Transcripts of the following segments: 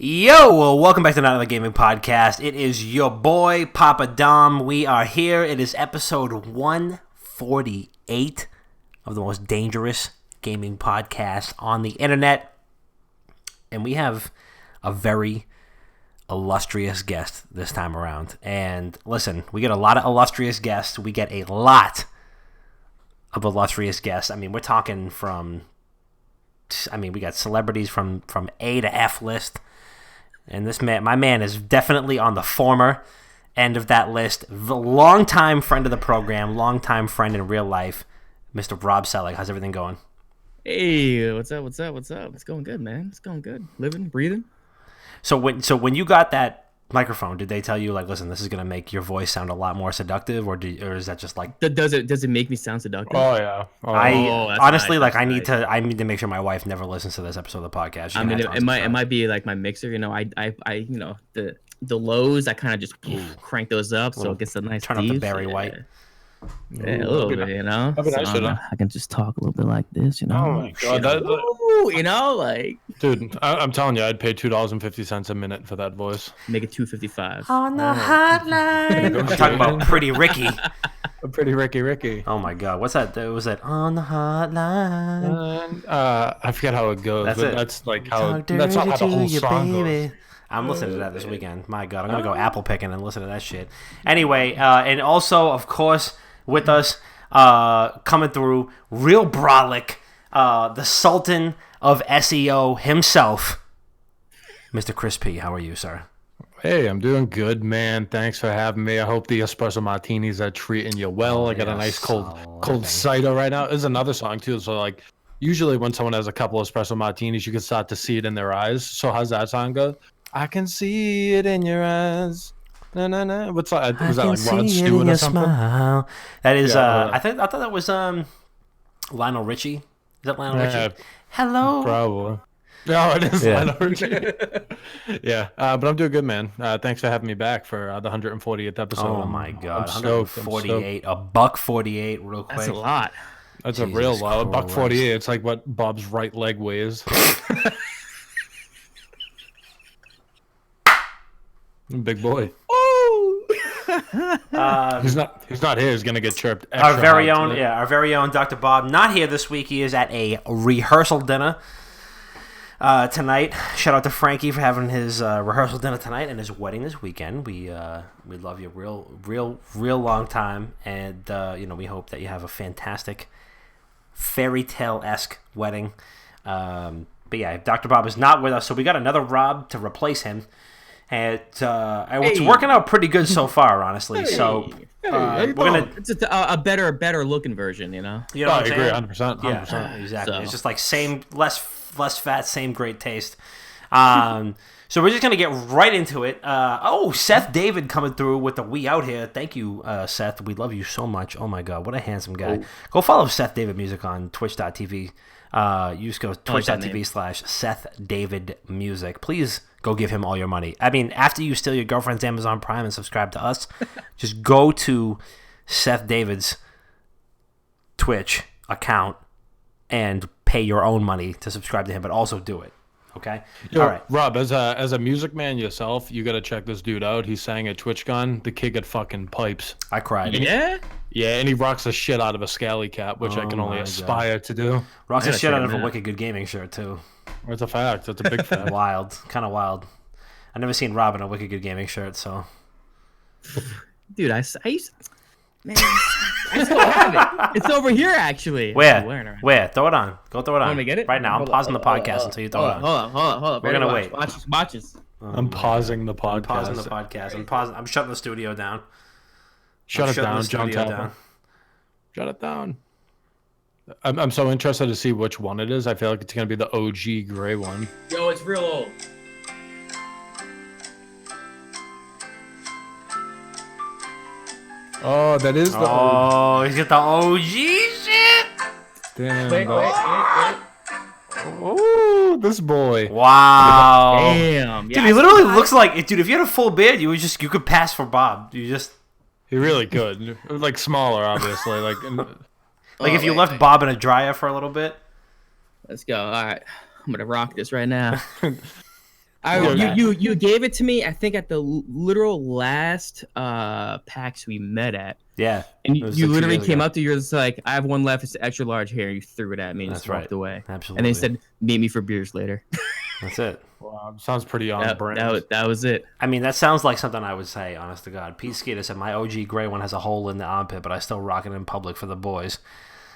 Yo, well, welcome back to another gaming podcast. It is your boy, Papa Dom. We are here. It is episode 148 of the most dangerous gaming podcast on the internet. And we have a very illustrious guest this time around. And listen, we get a lot of illustrious guests. We get a lot of illustrious guests. I mean, we're talking we got celebrities from A to F list. And this man, my man, is definitely on the former end of that list. The longtime friend of the program, longtime friend in real life, Mr. Rob Sellig. How's everything going? Hey, what's up? It's going good, man. It's going good. Living, breathing. So when you got that microphone, did they tell you, like, listen, this is gonna make your voice sound a lot more seductive, or is that just like? Does it make me sound seductive? Oh yeah. I honestly nice. I need to make sure my wife never listens to this episode of the podcast. I mean, it might be like my mixer. You know, I the lows, I kind of just crank those up, so it gets a nice. Turn up the Barry White. Yeah, a little bit, you know. I can just talk a little bit like this, you know. Oh my god, you know, like. Dude, I'm telling you, I'd pay $2.50 a minute for that voice. Make it $2.55 on the hotline. I'm talking about Pretty Ricky. Pretty Ricky. Oh my god, what's that? Was that on the hotline? I forget how it goes. That's That's like how. That's not how the whole song goes. I'm listening to that this weekend. My God, I'm going to go apple picking and listen to that shit. Anyway, and also, of course, with us, coming through, real brolic, the Sultan of SEO himself, Mr. Chris P. How are you, sir? Hey, I'm doing good, man. Thanks for having me. I hope the espresso martinis are treating you well. I got a nice cold cider right now. There's another song, too, so like, usually when someone has a couple of espresso martinis, you can start to see it in their eyes. So how's that song go? I can see it in your eyes. No. What's that? Was that like Rod Stewart or something? Smile. That is. I thought that was Lionel Richie. Is that Lionel Richie? Hello. Probably. No, it is Lionel Richie. Yeah, but I'm doing good, man. Thanks for having me back for the 148th episode. Oh my God, I'm 148, $148, real quick. That's a lot. That's a real lot. $148. It's like what Bob's right leg weighs. Big boy. Oh, he's not here. He's gonna get chirped. Our very own Dr. Bob, not here this week. He is at a rehearsal dinner tonight. Shout out to Frankie for having his rehearsal dinner tonight and his wedding this weekend. We love you real long time, and we hope that you have a fantastic fairy tale-esque wedding. But yeah, Dr. Bob is not with us, so we got another Rob to replace him. And it's working out pretty good so far, honestly. So we're gonna. It's a better looking version, you know. You know what I agree, 100%. Yeah, exactly. So. It's just like same, less fat, same great taste. So we're just gonna get right into it. Seth David coming through with the "We Out Here." Thank you, Seth. We love you so much. Oh my God, what a handsome guy. Oh. Go follow Seth David Music on Twitch.tv. You just go twitch.tv/Seth David Music. Please. Go give him all your money. I mean, after you steal your girlfriend's Amazon Prime and subscribe to us, just go to Seth David's Twitch account and pay your own money to subscribe to him, but also do it. Okay? Yo, all right. Rob, as a music man yourself, you got to check this dude out. He sang at TwitchCon. The kid got fucking pipes. I cried. Yeah? Yeah, and he rocks the shit out of a scally cap, which I can only aspire to do. Rocks the shit out of a Wicked Good Gaming shirt, too. It's a fact. It's a big fact. Kind of wild. I've never seen Rob in a Wicked Good Gaming shirt, so. Dude, I still have it. It's over here, actually. Where? Throw it on. Go throw it on. Want me to get it? Right now. I'm pausing the podcast until you throw it on. Hold on. We're going to wait. Watch this. I'm pausing the podcast. I'm shutting the studio down. Shut it down, John Tapper. Shut it down. I'm so interested to see which one it is. I feel like it's going to be the OG gray one. Yo, it's real old. Oh, that is the OG. Oh, he's got the OG shit. Damn. Wait. Oh, this boy. Wow. Damn. Dude, he literally looks like... Dude, if you had a full beard, you could pass for Bob. He really could. Like, smaller, obviously. Like if you left Bob in a dryer for a little bit. Let's go. All right. I'm going to rock this right now. You gave it to me, I think, at the literal last PAX we met at. Yeah. And you literally came up to, you're just like, I have one left, it's extra large here. You threw it at me and just walked away. Absolutely. And they said, meet me for beers later. That's it. Wow, sounds pretty on brand. That was it. I mean, that sounds like something I would say, honest to God. Pete Skeeter said, my OG gray one has a hole in the armpit, but I still rock it in public for the boys.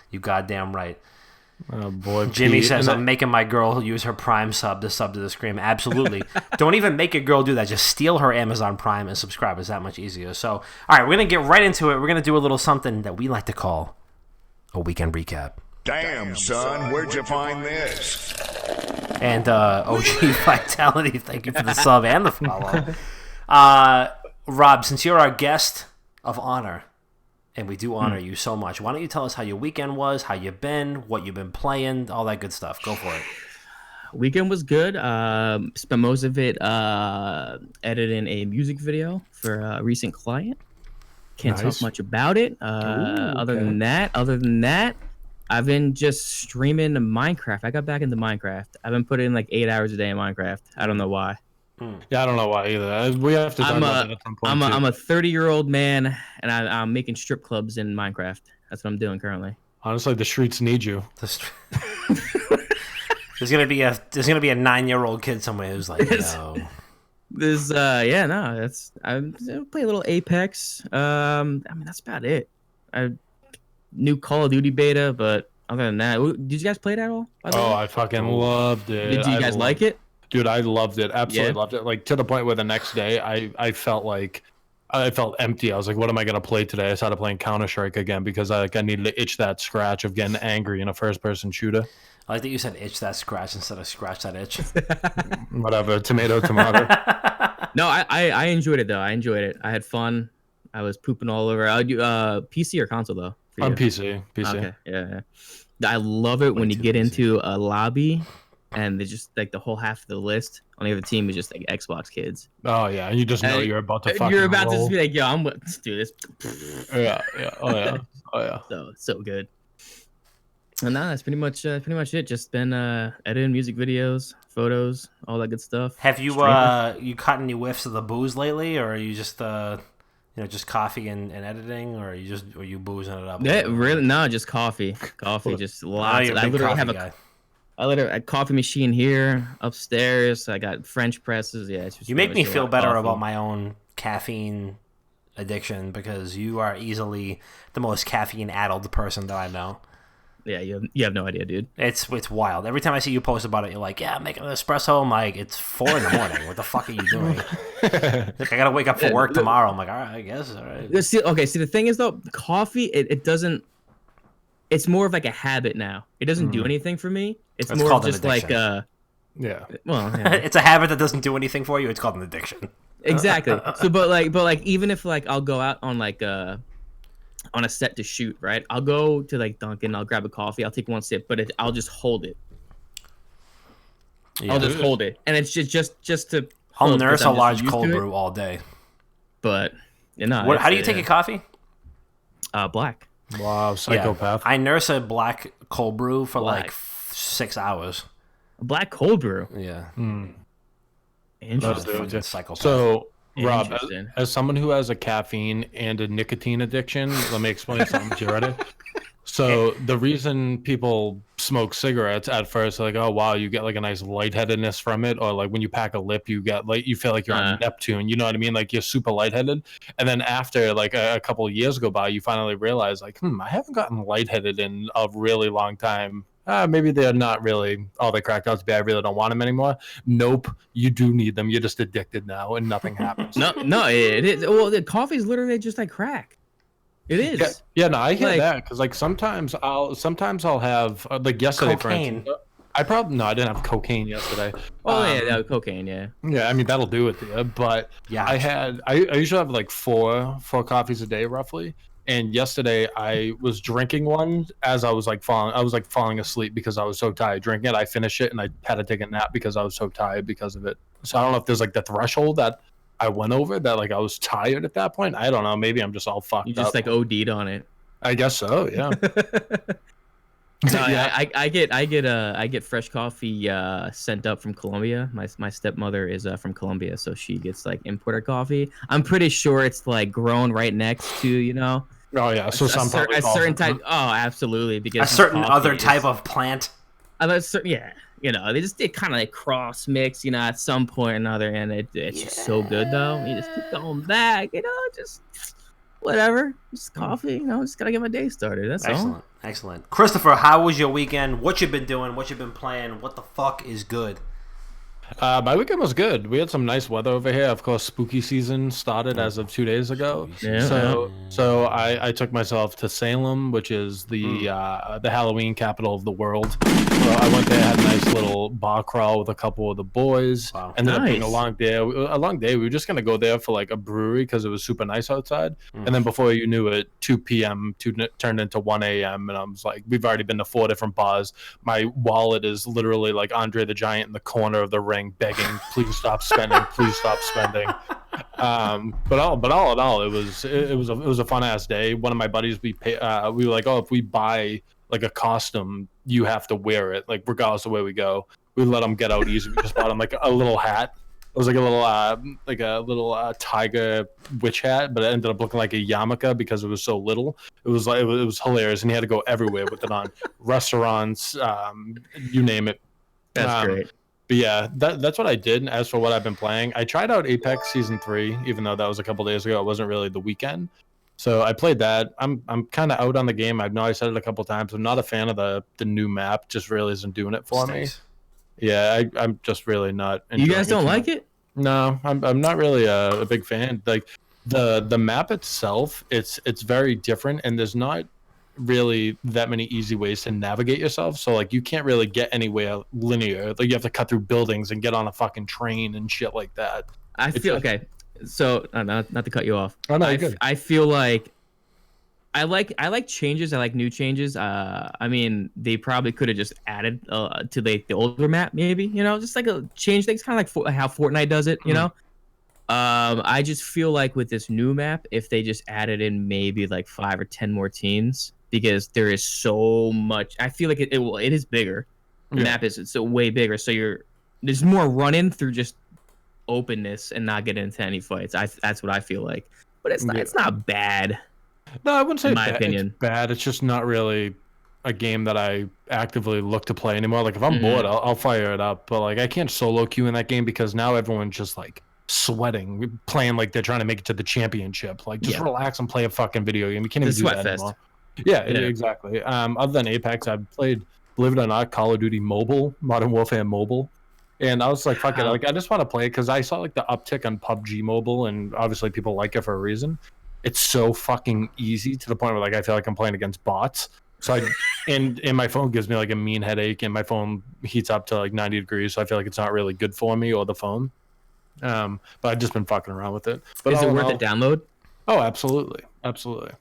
You goddamn right. Oh, boy, Jimmy Pete. says, I'm making my girl use her Prime sub to the scream. Absolutely. Don't even make a girl do that. Just steal her Amazon Prime and subscribe. It's that much easier. So, all right, we're going to get right into it. We're going to do a little something that we like to call a weekend recap. Damn, son, where'd you find this? And OG Vitality, thank you for the sub and the follow. Rob, since you're our guest of honor, and we do honor you so much, why don't you tell us how your weekend was, how you've been, what you've been playing, all that good stuff. Go for it. Weekend was good. Spent most of it editing a music video for a recent client. Can't talk much about it. Other than that, I've been just streaming Minecraft. I got back into Minecraft. I've been putting in like 8 hours a day in Minecraft. I don't know why. Yeah, I don't know why either. We have to talk about that at some point. I'm a 30-year-old man, and I'm making strip clubs in Minecraft. That's what I'm doing currently. Honestly, the streets need you. There's gonna be a 9-year-old kid somewhere who's like, no. I play a little Apex. I mean, that's about it. New Call of Duty beta, but other than that, did you guys play it at all? I fucking loved it. Did you guys like it? Dude, I loved it. Absolutely loved it. Like, to the point where the next day I felt empty. I was like, what am I going to play today? I started playing Counter-Strike again because I needed to itch that scratch of getting angry in a first-person shooter. I like that you said itch that scratch instead of scratch that itch. Whatever. Tomato. No, I enjoyed it, though. I enjoyed it. I had fun. I was pooping all over. I would do PC or console, though? On PC. Okay, yeah. I love it when you get into a lobby and they just like the whole half of the list on the other team is just like Xbox kids. Oh yeah, you just know you're about to fucking You're about roll. to just be like, yo, let's do this. Yeah. Oh yeah. So good. And now that's pretty much it. Just been editing music videos, photos, all that good stuff. Have you you caught any whiffs of the booze lately, or are you just just coffee and editing, or are you boozing it up? Yeah, really? No, just coffee. Just lots. I literally have a coffee machine here upstairs. I got French presses. Yeah, it's just you make me feel better about my own caffeine addiction because you are easily the most caffeine-addled person that I know. Yeah, you have no idea, dude. It's wild. Every time I see you post about it, you're like, yeah, I'm making an espresso. I'm like, it's 4 a.m. What the fuck are you doing? Like, I gotta wake up for work tomorrow. I'm like, all right, I guess. All right. See, the thing is, though, coffee, it doesn't... It's more of like a habit now. It doesn't do anything for me. It's more of just like... yeah. Well, yeah. It's a habit that doesn't do anything for you. It's called an addiction. Exactly. So, but even if, like, I'll go out on, like, on a set to shoot, right? I'll go to like Dunkin', I'll grab a coffee, I'll take one sip, but I'll just hold it. Yeah. I'll just hold it, and it's just to. I'll nurse a large cold brew all day. But how do you take a coffee? Black. Wow, psychopath. Yeah. I nurse a black cold brew for like 6 hours. A black cold brew. Yeah. Interesting. Psychopath. So. Rob, as someone who has a caffeine and a nicotine addiction, let me explain something to you, ready? So the reason people smoke cigarettes at first, like, oh wow, you get like a nice lightheadedness from it, or like when you pack a lip, you get like you feel like you're on Neptune, you know what I mean? Like you're super lightheaded, and then after like a couple of years go by, you finally realize like, I haven't gotten lightheaded in a really long time. Maybe they're not really all they cracked out to be. I really don't want them anymore. Nope, you do need them. You're just addicted now, and nothing happens. No, it is. Well, the coffee is literally just like crack. It is. Yeah, no, I hear that because like sometimes I'll have like yesterday cocaine. For instance. I didn't have cocaine yesterday. Oh cocaine, yeah. Yeah, I mean that'll do it to you. But yeah, I usually have like four coffees a day roughly. And yesterday I was drinking one as I was like falling asleep because I was so tired drinking it. I finished it and I had to take a nap because I was so tired because of it. So I don't know if there's like the threshold that I went over that like I was tired at that point. I don't know. Maybe I'm just all fucked up. You just like OD'd on it. I guess so, yeah. No, Yeah. I get fresh coffee sent up from Colombia. My stepmother is from Colombia, so she gets like importer coffee. I'm pretty sure it's like grown right next to Oh yeah, so some probably a falls certain into type. it. Oh, absolutely, A because this certain coffee other type is, of plant. yeah, they kind of like cross mix, at some point or another, and it's just so good though. You just keep going back, just whatever, just coffee, just gotta get my day started. That's all. Excellent. Christopher, how was your weekend? What you been doing? What you been playing? What the fuck is good? My weekend was good. We had some nice weather over here. Of course, spooky season started as of 2 days ago. Yeah. So I took myself to Salem, which is the Halloween capital of the world. So I went there, had a nice little bar crawl with a couple of the boys. Wow. Ended up being a Nice. long day. A long day. We were just gonna go there for like a brewery because it was super nice outside. And then before you knew it, 2 p.m. turned into 1 a.m. And I was like, we've already been to 4 different bars. My wallet is literally like Andre the Giant in the corner of the ring, begging, "Please stop spending. Please stop spending." But all in all, it was a fun ass day. One of my buddies, we were like, oh, if we buy like a costume, you have to wear it, like regardless of where we go. We let him get out easy. We just bought him like a little hat. It was like a little tiger witch hat, but it ended up looking like a yarmulke because it was so little. It was hilarious, and he had to go everywhere with it on restaurants, you name it. That's great. But yeah, that's what I did. As for what I've been playing, I tried out Apex Season 3, even though that was a couple days ago. It wasn't really the weekend. So I played that. I'm kind of out on the game. I know I said it a couple times. I'm not a fan of the new map. Just really isn't doing it for me. Yeah, I'm just really not. You guys don't like it? No, I'm not really a big fan. Like the map itself, it's very different, and there's not really that many easy ways to navigate yourself. So like you can't really get anywhere linear. Like you have to cut through buildings and get on a fucking train and shit like that. I feel okay. So not to cut you off. Oh no, you're good. I feel like I like changes. I like new changes. I mean, they probably could have just added to the older map, maybe. Just like a change things, kind of like how Fortnite does it. I just feel like with this new map, if they just added in maybe like 5 or 10 more teams, because there is so much. I feel like it is bigger. The map it's way bigger, so there's more running through just openness and not getting into any fights. That's what I feel like, but it's not bad. No, I wouldn't say in my opinion. It's bad. It's just not really a game that I actively look to play anymore. Like if I'm bored, I'll fire it up. But like I can't solo queue in that game because now everyone's just like sweating, playing like they're trying to make it to the championship. Like just relax and play a fucking video game. You can't even do that anymore. Yeah, exactly. Other than Apex, I've played, believe it or not, Call of Duty Mobile, Modern Warfare Mobile. And I was like, fuck it. Like, I just want to play it because I saw like the uptick on PUBG Mobile, and obviously people like it for a reason. It's so fucking easy to the point where like I feel like I'm playing against bots. So and my phone gives me like a mean headache, and my phone heats up to like 90 degrees. So I feel like it's not really good for me or the phone. But I've just been fucking around with it. But is it worth a download? Oh, absolutely. Absolutely.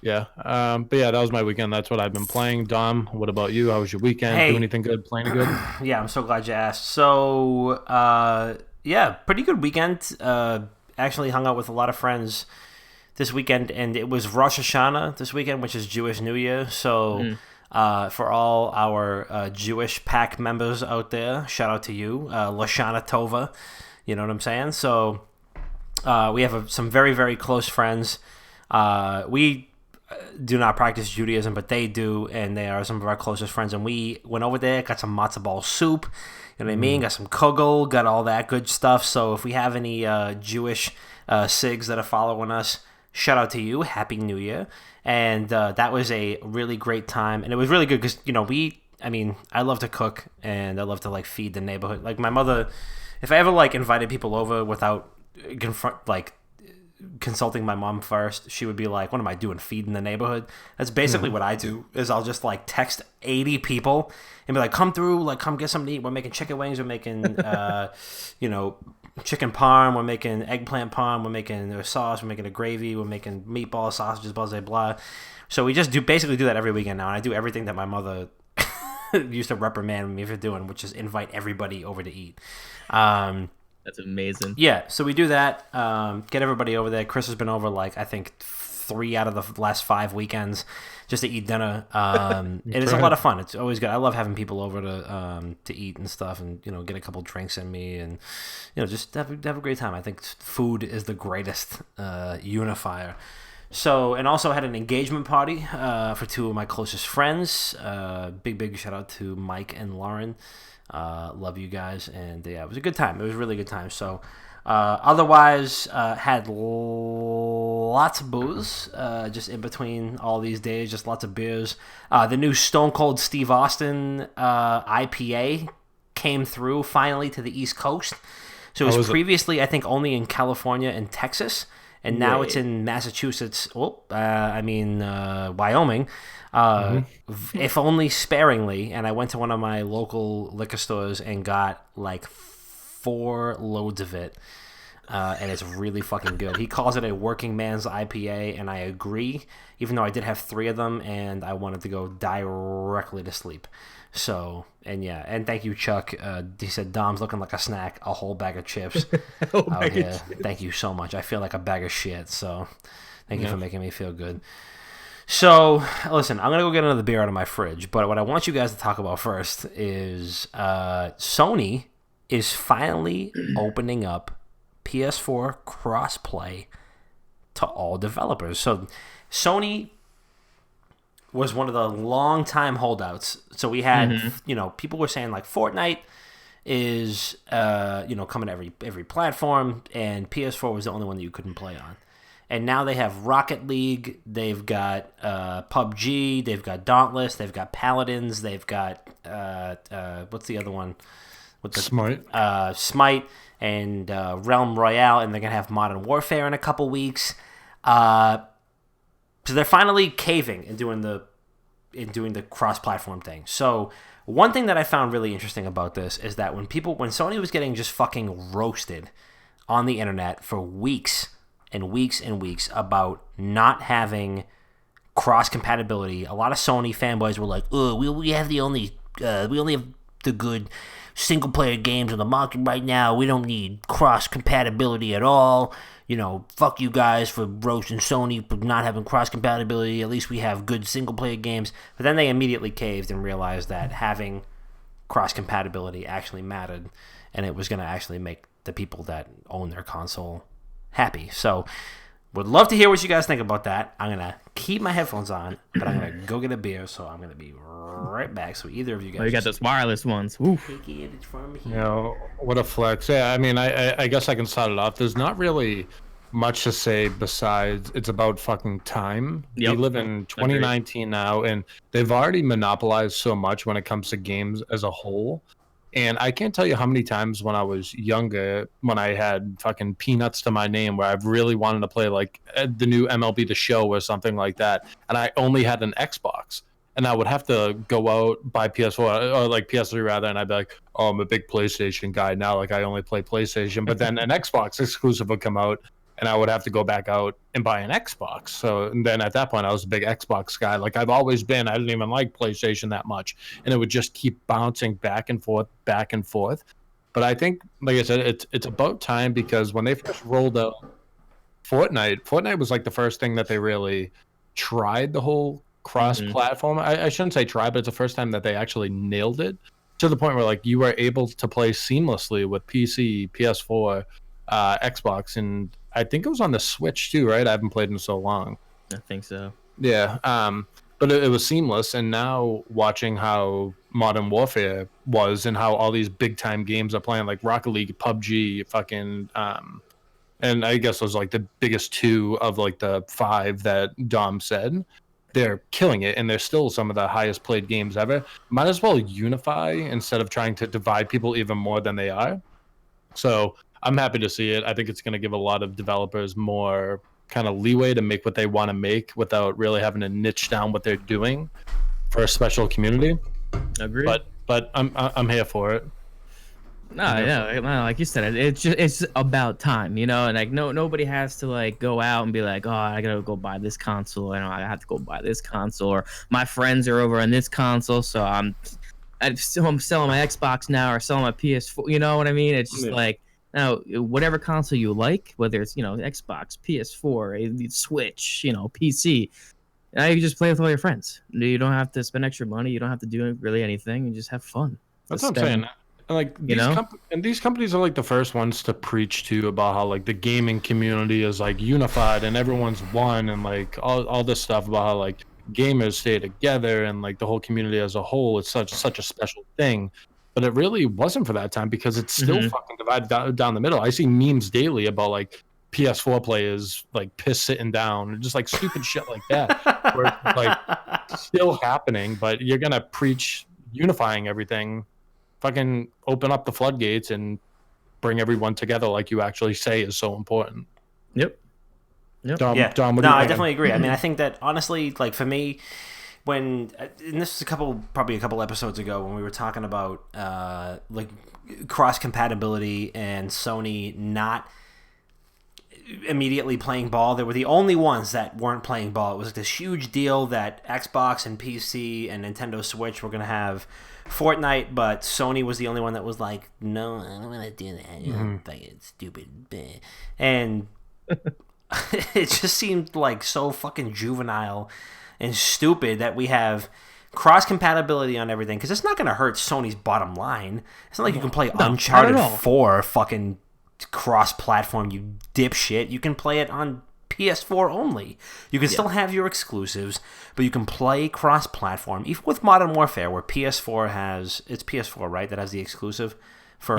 Yeah. But yeah, that was my weekend. That's what I've been playing. Dom, what about you? How was your weekend? Hey. Do anything good? Playing good? Yeah, I'm so glad you asked. So, yeah, pretty good weekend. Actually hung out with a lot of friends this weekend, and it was Rosh Hashanah this weekend, which is Jewish New Year. So, for all our Jewish pack members out there, shout out to you. Lashana Tova. You know what I'm saying? So, we have some very, very close friends. We do not practice Judaism, but they do, and they are some of our closest friends. And we went over there, got some matzo ball soup, you know what I mean? Got some kugel, got all that good stuff. So if we have any Jewish SIGs that are following us, shout out to you. Happy New Year. And that was a really great time. And it was really good because, I love to cook, and I love to, like, feed the neighborhood. Like, my mother, if I ever, like, invited people over without consulting my mom first, she would be like, what am I doing, feeding the neighborhood? That's basically what I do, is I'll just like text 80 people and be like, come through, like come get something to eat. We're making chicken wings, we're making chicken parm, we're making eggplant parm, we're making a sauce, we're making a gravy, we're making meatballs, sausages, blah blah blah. So we just basically do that every weekend now, and I do everything that my mother used to reprimand me for doing, which is invite everybody over to eat. That's amazing. Yeah, so we do that. Get everybody over there. Chris has been over like I think 3 out of the last 5 weekends just to eat dinner. It is a lot of fun. It's always good. I love having people over to eat and stuff, and get a couple drinks in me, and just have a great time. I think food is the greatest unifier. So, and also had an engagement party for 2 of my closest friends. Big shout out to Mike and Lauren. Love you guys, and yeah, it was a good time. It was a really good time. So, otherwise, had lots of booze just in between all these days, just lots of beers. The new Stone Cold Steve Austin IPA came through finally to the East Coast. So it was previously, I think, only in California and Texas, and now it's in Massachusetts. Wyoming. If only sparingly. And I went to one of my local liquor stores and got like 4 loads of it. And it's really fucking good. He calls it a working man's IPA, and I agree, even though I did have 3 of them, and I wanted to go directly to sleep. So, and yeah, and thank you, Chuck. He said, Dom's looking like a snack, a whole bag of chips. Thank you so much. I feel like a bag of shit, so thank you for making me feel good. So, listen, I'm going to go get another beer out of my fridge, but what I want you guys to talk about first is Sony is finally opening up PS4 crossplay to all developers. So Sony was one of the long-time holdouts. So we had, people were saying like Fortnite is, coming to every platform, and PS4 was the only one that you couldn't play on. And now they have Rocket League, they've got PUBG, they've got Dauntless, they've got Paladins, they've got, what's the other one? Smite. Smite and Realm Royale, and they're going to have Modern Warfare in a couple weeks. So they're finally caving and doing the cross-platform thing. So one thing that I found really interesting about this is that when Sony was getting just fucking roasted on the internet for weeks and weeks and weeks about not having cross-compatibility, a lot of Sony fanboys were like, "Oh, we only have the good single-player games on the market right now. We don't need cross-compatibility at all. Fuck you guys for roasting Sony for not having cross-compatibility. At least we have good single-player games." But then they immediately caved and realized that having cross-compatibility actually mattered, and it was going to actually make the people that own their console happy. So, would love to hear what you guys think about that. I'm going to keep my headphones on, but I'm going to go get a beer, so I'm going to be right back. So either of you guys... you got those wireless ones. Oof. Take it from here. What a flex. Yeah, I mean, I guess I can start it off. There's not really much to say besides it's about fucking time. Yep. We live in 2019 now, and they've already monopolized so much when it comes to games as a whole. And I can't tell you how many times when I was younger, when I had fucking peanuts to my name, where I've really wanted to play like the new MLB The Show or something like that, and I only had an Xbox, and I would have to go out, buy PS4 or like PS3 rather, and I'd be like, "Oh, I'm a big PlayStation guy now. Like I only play PlayStation." But then an Xbox exclusive would come out, and I would have to go back out and buy an Xbox. So and then at that point, I was a big Xbox guy. Like I've always been. I didn't even like PlayStation that much. And it would just keep bouncing back and forth. But I think, like I said, it's about time, because when they first rolled out Fortnite was like the first thing that they really tried the whole cross-platform. I shouldn't say try, but it's the first time that they actually nailed it, to the point where like you were able to play seamlessly with PC, PS4, Xbox, and I think it was on the Switch too, right? I haven't played in so long. I think so. Yeah. But it was seamless. And now watching how Modern Warfare was and how all these big time games are playing, like Rocket League, PUBG, fucking, and I guess those like the biggest 2 of like the 5 that Dom said. They're killing it, and they're still some of the highest played games ever. Might as well unify instead of trying to divide people even more than they are. So I'm happy to see it. I think it's going to give a lot of developers more kind of leeway to make what they want to make without really having to niche down what they're doing for a special community. Agreed. But I'm here for it. No, like you said, it's about time, and like nobody has to like go out and be like, oh, I gotta go buy this console, I have to go buy this console, or my friends are over on this console, so I'm selling my Xbox now or selling my PS4. You know what I mean? It's just like Now, whatever console you like, whether it's Xbox, PS4, a Switch, PC, now you can just play with all your friends. You don't have to spend extra money. You don't have to do really anything. You just have fun. That's what I'm saying. And like these companies are like the first ones to preach to about how like the gaming community is like unified and everyone's one, and like all this stuff about how like gamers stay together and like the whole community as a whole is such a special thing. But it really wasn't for that time because it's still fucking divided down the middle. I see memes daily about like PS4 players like piss sitting down and just like stupid shit like that, where it's like still happening. But you're gonna preach unifying everything. Fucking open up the floodgates and bring everyone together like you actually say is so important. Yep. Dom, yeah. Dom, No, I definitely agree. I mean, I think that honestly, like for me, and this is probably a couple episodes ago when we were talking about like cross compatibility and Sony not immediately playing ball. They were the only ones that weren't playing ball. It was like this huge deal that Xbox and PC and Nintendo Switch were going to have Fortnite, but Sony was the only one that was like, no, I don't want to do that. It's stupid. And it just seemed like so fucking juvenile and stupid that we have cross compatibility on everything, because it's not going to hurt Sony's bottom line. It's not like you can play Uncharted 4 fucking cross platform, you dipshit. You can play it on PS4 only. You can still have your exclusives, but you can play cross-platform, even with Modern Warfare, where PS4 has... It's PS4, right, that has the exclusive for...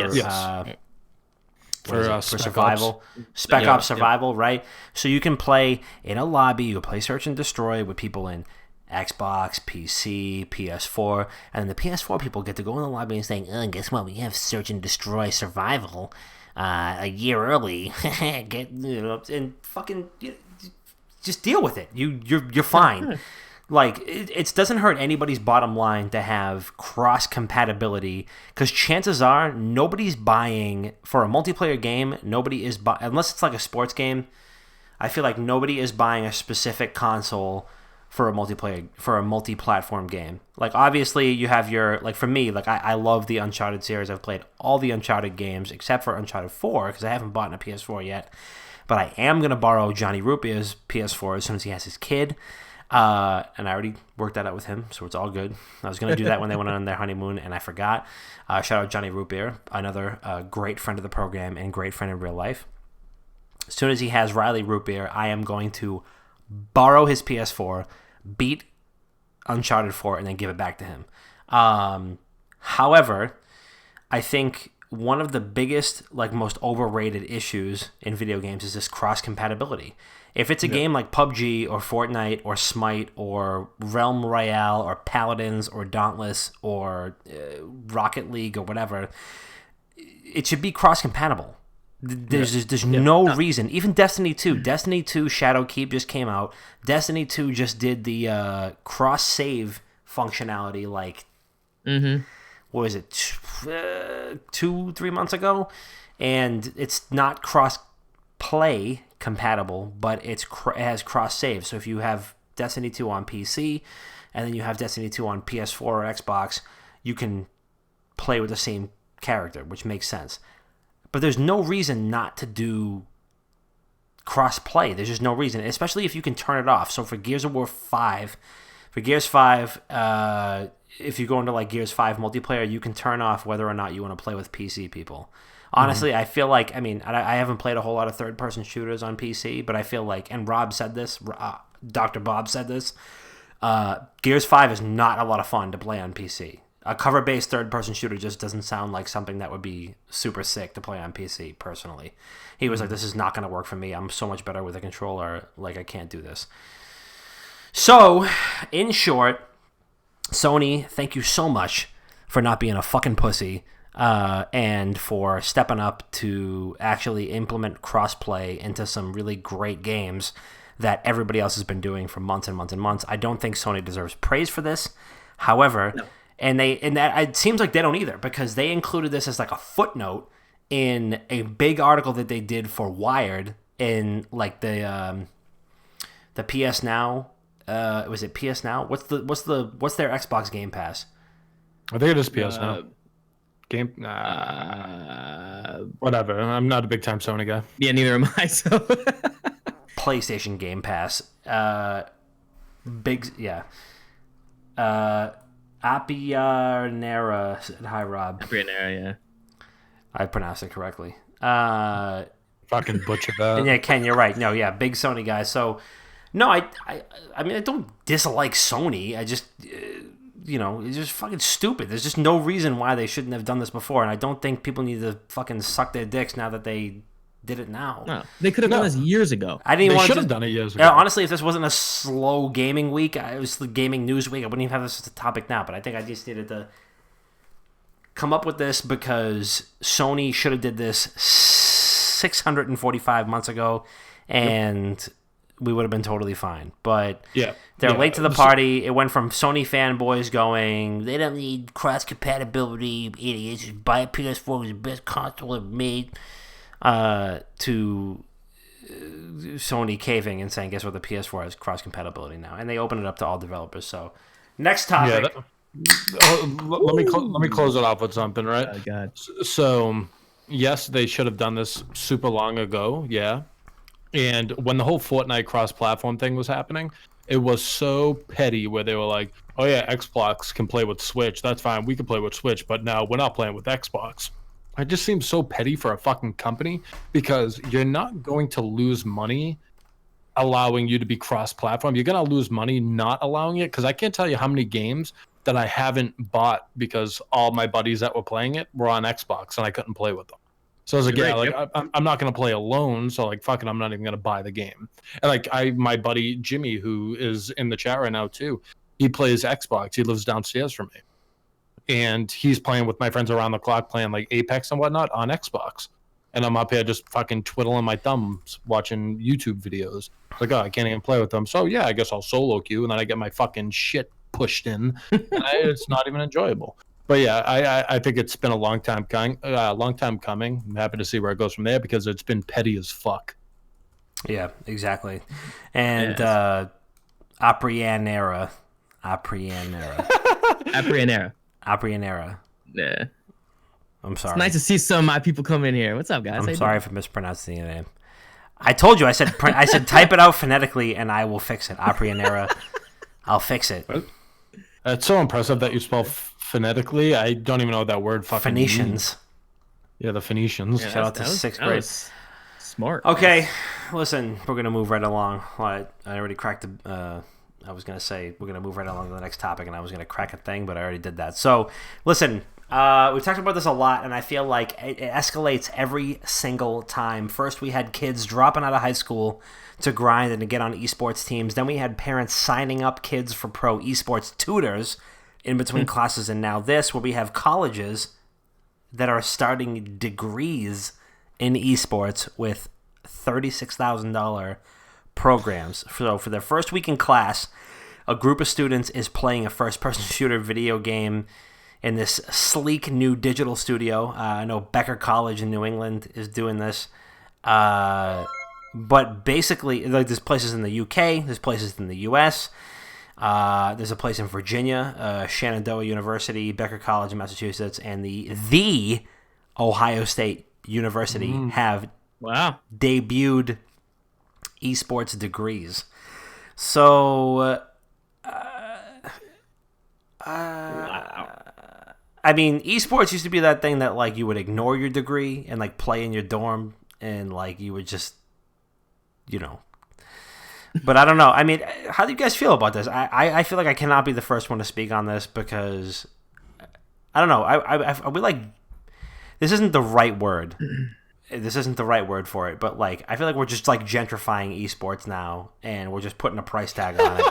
for survival. Spec Ops Survival, right? So you can play in a lobby, you can play Search and Destroy with people in Xbox, PC, PS4, and then the PS4 people get to go in the lobby and say, oh, guess what? We have Search and Destroy Survival a year early. And fucking just deal with it. You're fine. Like it doesn't hurt anybody's bottom line to have cross compatibility, because chances are nobody's buying for a multiplayer game. Nobody is unless it's like a sports game. I feel like nobody is buying a specific console for a multi-platform game. Like obviously you have your, like for me, like I love the Uncharted series. I've played all the Uncharted games except for Uncharted 4 because I haven't bought a PS4 yet. But I am going to borrow Johnny Rootbeer's PS4 as soon as he has his kid. And I already worked that out with him, so it's all good. I was going to do that when they went on their honeymoon, and I forgot. Shout out Johnny Rootbeer, another great friend of the program and great friend in real life. As soon as he has Riley Rootbeer, I am going to borrow his PS4, beat Uncharted 4, and then give it back to him. However, I think one of the biggest, like most overrated issues in video games is this cross-compatibility. If it's a game like PUBG or Fortnite or Smite or Realm Royale or Paladins or Dauntless or Rocket League or whatever, it should be cross-compatible. There's no reason. Even Destiny 2. Destiny 2 Shadowkeep just came out. Destiny 2 just did the cross-save functionality like... What was it, 2-3 months ago? And it's not cross-play compatible, but it has cross-save. So if you have Destiny 2 on PC, and then you have Destiny 2 on PS4 or Xbox, you can play with the same character, which makes sense. But there's no reason not to do cross-play. There's just no reason, especially if you can turn it off. So for Gears of War 5, if you go into like Gears 5 multiplayer, you can turn off whether or not you want to play with PC people. Honestly, I feel like, I mean, I haven't played a whole lot of third-person shooters on PC, but I feel like, and Rob said this, Dr. Bob said this, Gears 5 is not a lot of fun to play on PC. A cover-based third-person shooter just doesn't sound like something that would be super sick to play on PC, personally. He was like, this is not going to work for me. I'm so much better with a controller. Like, I can't do this. So, in short, Sony, thank you so much for not being a fucking pussy and for stepping up to actually implement crossplay into some really great games that everybody else has been doing for months and months and months. I don't think Sony deserves praise for this. However, and that it seems like they don't either, because they included this as like a footnote in a big article that they did for Wired in like the PS Now. Was it PS Now? What's their Xbox Game Pass? I think it is PS Now. Whatever. I'm not a big time Sony guy. Yeah, neither am I. So PlayStation Game Pass. Apianera said, hi, Rob. Apianera, yeah. I pronounced it correctly. Fucking butcher that. And yeah, Ken, you're right. No, yeah, big Sony guy. So, no, I mean, I don't dislike Sony. I just, it's just fucking stupid. There's just no reason why they shouldn't have done this before. And I don't think people need to fucking suck their dicks now that they did it now. No, they could have done this years ago. They should have done it years ago. Honestly, if this wasn't a slow gaming week, it was the gaming news week, I wouldn't even have this as a topic now. But I think I just needed to come up with this because Sony should have did this 645 months ago, and we would have been totally fine. But they're late to the party. It went from Sony fanboys going, they don't need cross-compatibility, idiots, just buy a PS4, it's the best console ever made, to Sony caving and saying, guess what, the PS4 has cross-compatibility now. And they open it up to all developers. So, next topic. Let me close it off with something, right? Oh, God. So, yes, they should have done this super long ago, yeah. And when the whole Fortnite cross-platform thing was happening, it was so petty where they were like, oh yeah, Xbox can play with Switch. That's fine. We can play with Switch, but now we're not playing with Xbox. It just seems so petty for a fucking company because you're not going to lose money allowing you to be cross-platform. You're going to lose money not allowing it because I can't tell you how many games that I haven't bought because all my buddies that were playing it were on Xbox and I couldn't play with them. So I was like, I'm not going to play alone. So like, fuck it, I'm not even going to buy the game. And like my buddy Jimmy, who is in the chat right now too, he plays Xbox. He lives downstairs from me. And he's playing with my friends around the clock, playing like Apex and whatnot on Xbox. And I'm up here just fucking twiddling my thumbs, watching YouTube videos. Like, oh, I can't even play with them. So yeah, I guess I'll solo queue, and then I get my fucking shit pushed in. And it's not even enjoyable. But yeah, I think it's been a long time coming. I'm happy to see where it goes from there because it's been petty as fuck. Yeah, exactly. And Apianera. Yeah. I'm sorry. It's nice to see some of my people come in here. What's up, guys? I'm sorry for mispronouncing your name. I told you. I said type it out phonetically, and I will fix it. Apianera. I'll fix it. It's so impressive that you spell phonetically. I don't even know what that word fucking Phoenicians. means. Yeah, the Phoenicians. Yeah, shout out to sixth grade. Smart. Okay, listen, we're going to move right along. I already cracked the... I was going to say we're going to move right along to the next topic, and I was going to crack a thing, but I already did that. So, listen, we've talked about this a lot, and I feel like it escalates every single time. First, we had kids dropping out of high school to grind and to get on esports teams. Then we had parents signing up kids for pro esports tutors in between classes, and now this, where we have colleges that are starting degrees in esports with $36,000 programs. So for their first week in class, a group of students is playing a first-person shooter video game in this sleek new digital studio. I know Becker College in New England is doing this. But basically, like, there's places in the UK, there's places in the US, there's a place in Virginia, Shenandoah University, Becker College in Massachusetts, and the Ohio State University have debuted esports degrees. So, I mean, esports used to be that thing that, like, you would ignore your degree and, like, play in your dorm and, like, you would just, But I don't know. I mean, how do you guys feel about this? I feel like I cannot be the first one to speak on this because, I don't know. I we like, this isn't the right word. This isn't the right word for it, but like I feel like we're just like gentrifying esports now, and we're just putting a price tag on it.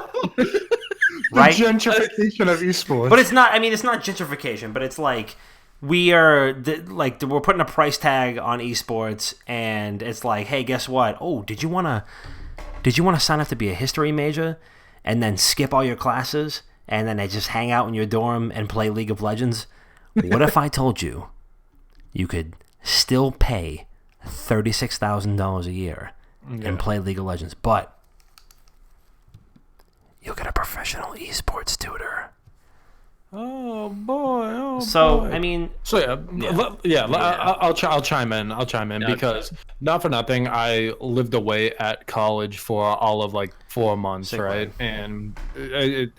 Right? The gentrification of esports. But it's not. I mean, it's not gentrification, but it's like we're putting a price tag on esports, and it's like, hey, guess what? Oh, did you want to sign up to be a history major, and then skip all your classes, and then just hang out in your dorm and play League of Legends? What if I told you you could still pay $36,000 a year and play League of Legends, but you'll get a professional esports tutor Oh boy! Oh So boy. I mean, I'll chime in. I'll chime in because not for nothing, I lived away at college for all of like 4 months, sick right? brag. And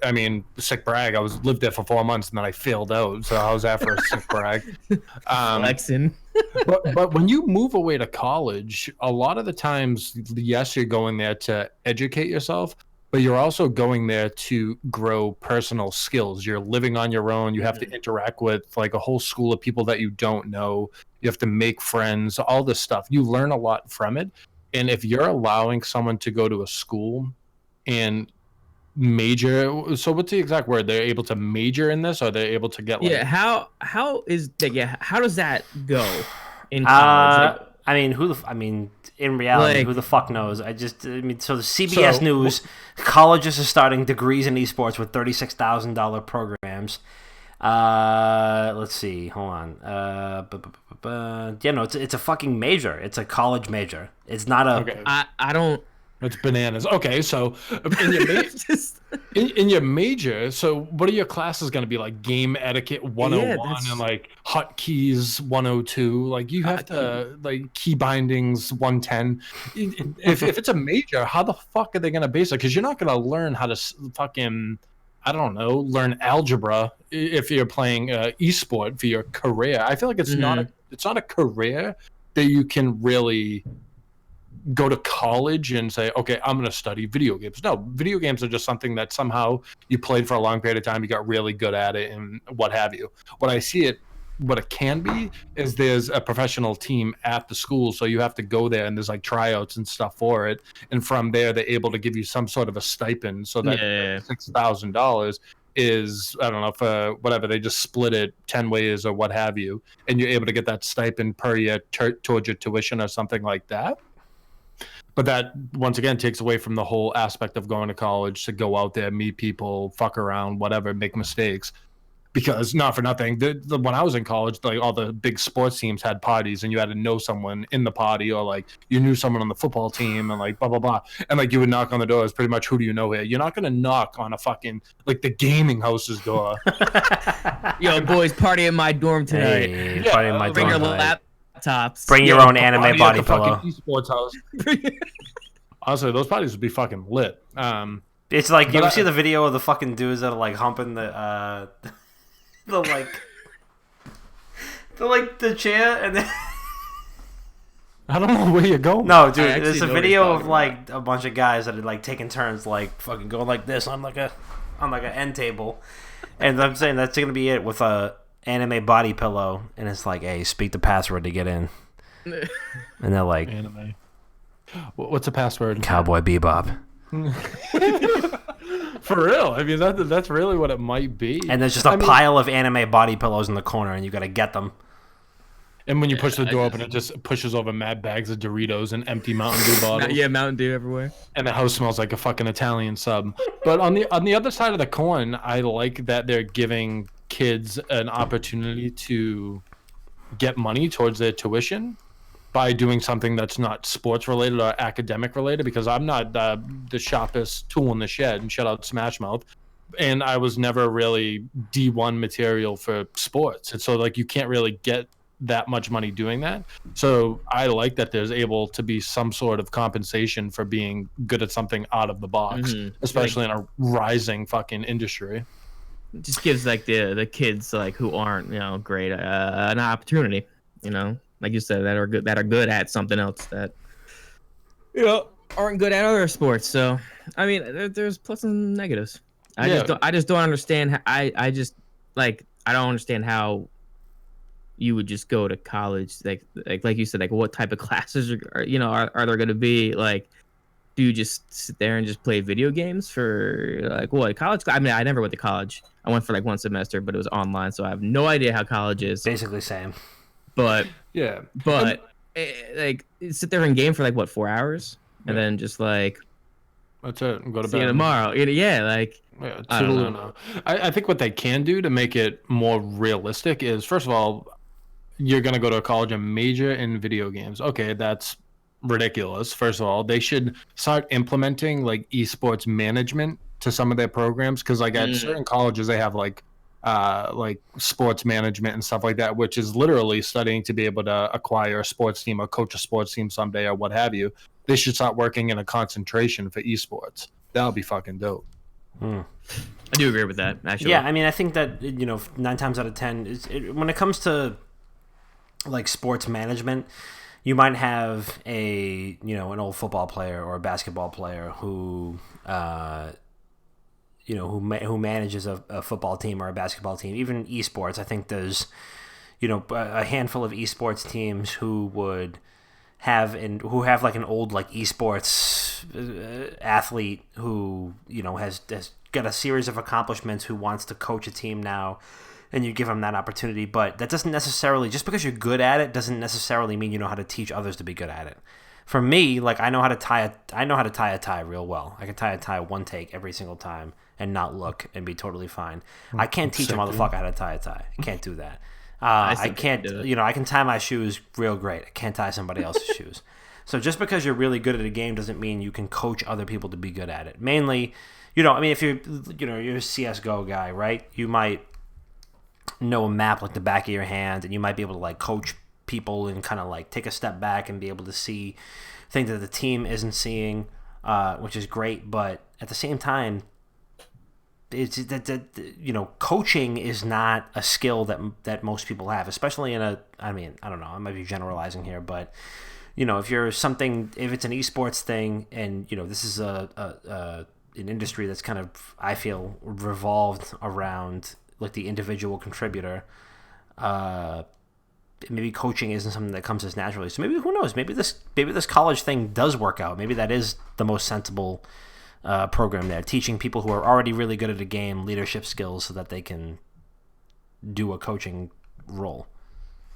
I mean, sick brag. I lived there for 4 months and then I failed out. So I was after a sick brag. Flexing. But when you move away to college, a lot of the times, yes, you're going there to educate yourself, but you're also going there to grow personal skills. You're living on your own. You have to interact with like a whole school of people that you don't know. You have to make friends, all this stuff. You learn a lot from it. And if you're allowing someone to go to a school and major, so what's the exact word? They're able to major in this, or they're able to get like how does that go in college? I mean, in reality, Like- who the fuck knows? So the CBS News, colleges are starting degrees in esports with $36,000 programs. Let's see. Hold on. It's a fucking major. It's a college major. It's not a. Okay. I don't. It's bananas. Okay, so in your, in your major, so what are your classes going to be like? Game etiquette 101 and like hotkeys 102. Like you have to like key bindings 110. If it's a major, how the fuck are they going to base it? Because you're not going to learn how to fucking, I don't know, learn algebra if you're playing esport for your career. I feel like it's not a career that you can really go to college and say, okay, I'm going to study video games. No, video games are just something that somehow you played for a long period of time, you got really good at it and what have you. What it can be is there's a professional team at the school, so you have to go there and there's like tryouts and stuff for it, and from there they're able to give you some sort of a stipend, so that $6,000 is, I don't know, for whatever, they just split it 10 ways or what have you, and you're able to get that stipend per year towards your tuition or something like that. But that, once again, takes away from the whole aspect of going to college to go out there, meet people, fuck around, whatever, make mistakes. Because, not for nothing, when I was in college, like all the big sports teams had parties, and you had to know someone in the party, or like you knew someone on the football team, and like blah blah blah, and like you would knock on the door. It's pretty much, who do you know here? You're not gonna knock on a fucking like the gaming house's door. Yo, boys, party in my dorm tonight. Hey, party in my Bring dorm your tonight. laptops. Bring your own anime Party at body the fucking pillow. Esports house. Honestly, those parties would be fucking lit. It's like, you ever see the video of the fucking dudes that are like humping the the chair, and then I don't know where you're going. no, dude, actually there's a know what video he's of like a bunch of guys that are like taking turns like fucking going like this on like an end table, and I'm saying that's gonna be it with a anime body pillow, and it's like, hey, speak the password to get in, and they're like, Anime. What's the password? Cowboy Bebop, For real. I mean, that's really what it might be. and there's just a pile of anime body pillows in the corner, and you gotta get them. And when you push the door open, it just pushes over mad bags of Doritos and empty Mountain Dew bottles. Yeah, Mountain Dew everywhere. And the house smells like a fucking Italian sub. But on the other side of the coin, I like that they're giving kids an opportunity to get money towards their tuition by doing something that's not sports related or academic related, because I'm not the sharpest tool in the shed, and shout out Smash Mouth, and I was never really D1 material for sports, and so like you can't really get that much money doing that. So I like that there's able to be some sort of compensation for being good at something out of the box, especially in a rising fucking industry. It just gives like the kids like who aren't great an opportunity, like you said, that are good at something else that aren't good at other sports. So I mean, there's plus and negatives. I just don't understand. I don't understand how you would just go to college, like you said, like what type of classes are there going to be? Like, do you just sit there and just play video games for like what college? I mean, I never went to college. I went for like one semester, but it was online, so I have no idea how college is. Basically same. But Yeah, like sit there and game for like what 4 hours, and then just like that's it. And go to see bed you tomorrow. Yeah, like Yeah, I don't know. I think what they can do to make it more realistic is, first of all, you're going to go to college and major in video games. Okay, that's ridiculous. First of all, they should start implementing like esports management to some of their programs, because like at certain colleges they have like like sports management and stuff like that, which is literally studying to be able to acquire a sports team or coach a sports team someday or what have you. They should start working in a concentration for esports. That would be fucking dope. I do agree with that, actually. Yeah, I mean, I think that 9 times out of 10, when it comes to like sports management, you might have an old football player or a basketball player who who manages a football team or a basketball team. Even esports, I think there's a handful of esports teams who would have like an old like esports athlete who has got a series of accomplishments who wants to coach a team now, and you give them that opportunity. But that doesn't necessarily, just because you're good at it doesn't necessarily mean you know how to teach others to be good at it. For me, like I know how to tie a tie real well. I can tie a tie one take every single time and not look and be totally fine. I can't teach a motherfucker how to tie a tie. I can't do that. I can't, I can tie my shoes real great. I can't tie somebody else's shoes. So just because you're really good at a game doesn't mean you can coach other people to be good at it. Mainly, if you're a CSGO guy, right? You might know a map like the back of your hand, and you might be able to like coach people and kind of like take a step back and be able to see things that the team isn't seeing, which is great. But at the same time, it's that coaching is not a skill that most people have, especially I don't know, I might be generalizing here, but if it's an esports thing, and this is an industry that's kind of, I feel, revolved around like the individual contributor, maybe coaching isn't something that comes as naturally. So maybe, who knows, maybe this college thing does work out. Maybe that is the most sensible program there, teaching people who are already really good at a game leadership skills so that they can do a coaching role.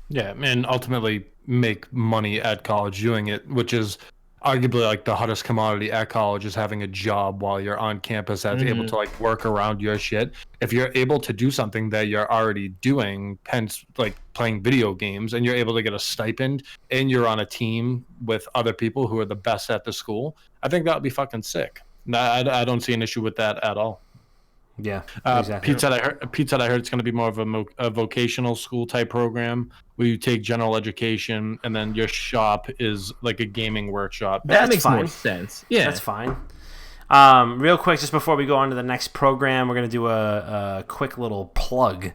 Yeah, and ultimately make money at college doing it, which is arguably like the hottest commodity at college, is having a job while you're on campus that's able to like work around your shit. If you're able to do something that you're already doing, hence like playing video games, and you're able to get a stipend and you're on a team with other people who are the best at the school, I think that would be fucking sick. I don't see an issue with that at all. Yeah, exactly. Pete said I heard it's going to be more of a vocational school type program where you take general education and then your shop is like a gaming workshop. That makes more sense. Yeah, that's fine. Real quick, just before we go on to the next program, we're going to do a quick little plug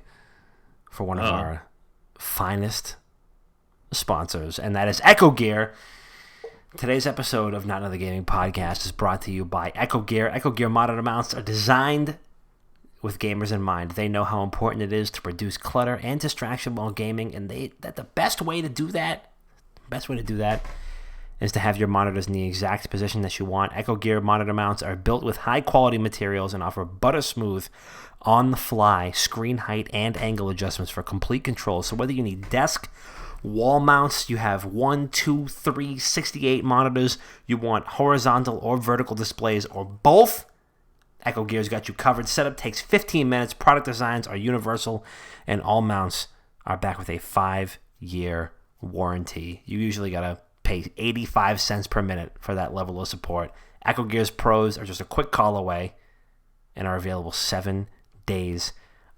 for one of our finest sponsors, and that is Echo Gear. Today's episode of Not Another Gaming Podcast is brought to you by Echo Gear. Echo Gear monitor mounts are designed with gamers in mind. They know how important it is to reduce clutter and distraction while gaming, and that the best way to do that is to have your monitors in the exact position that you want. Echo Gear monitor mounts are built with high-quality materials and offer butter-smooth, on-the-fly screen height and angle adjustments for complete control. So whether you need desk, wall mounts, you have 1, 2, 3, 68 monitors, you want horizontal or vertical displays, or both, Echo Gear's got you covered. Setup takes 15 minutes. Product designs are universal, and all mounts are back with a 5-year warranty. You usually got to pay 85 cents per minute for that level of support. Echo Gear's pros are just a quick call away and are available 7 days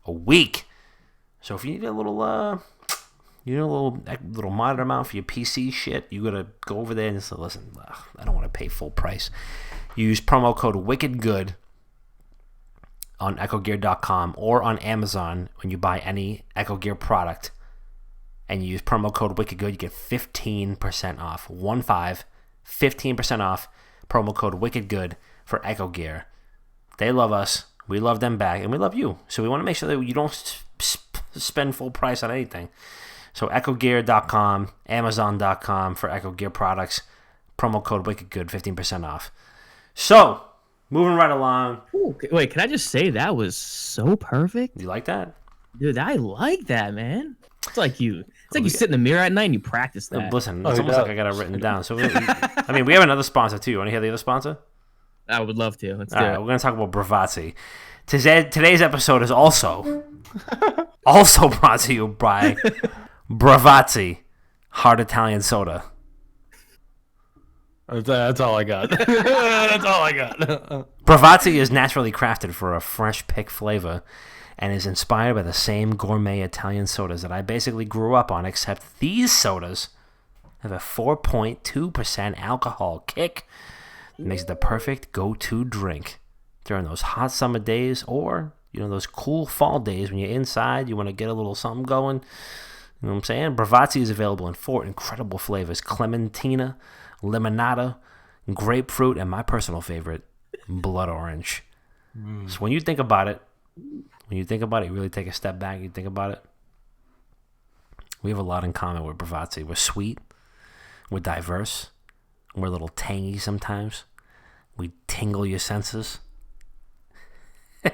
a week. So if you need a little little monitor mount for your PC shit, you gotta go over there and just say, listen, I don't want to pay full price. Use promo code WICKEDGOOD on EchoGear.com or on Amazon when you buy any Echo Gear product, and you use promo code WICKEDGOOD, you get 15% off. 15% off. Promo code WICKEDGOOD for Echo Gear. They love us, we love them back, and we love you. So we want to make sure that you don't spend full price on anything. So EchoGear.com, Amazon.com for Echo Gear products. Promo code WICKEDGOOD, 15% off. So, moving right along. Ooh, wait, can I just say that was so perfect? You like that? Dude, I like that, man. It's like you sit in the mirror at night and you practice that. Listen, it's almost like I got it written down. So, we have another sponsor too. You want to hear the other sponsor? I would love to. Let's do it. We're going to talk about Bravazzi. Today's episode is also brought to you by Bravazzi Hard Italian Soda. That's all I got. That's all I got. Bravazzi is naturally crafted for a fresh pick flavor and is inspired by the same gourmet Italian sodas that I basically grew up on, except these sodas have a 4.2% alcohol kick that makes it the perfect go-to drink during those hot summer days, or those cool fall days when you're inside, you want to get a little something going. You know what I'm saying? Bravazzi is available in 4 incredible flavors: Clementina, Limonata, Grapefruit, and my personal favorite, Blood Orange. So when you think about it, you really take a step back, you think about it, we have a lot in common with Bravazzi. We're sweet, we're diverse, we're a little tangy sometimes, we tingle your senses.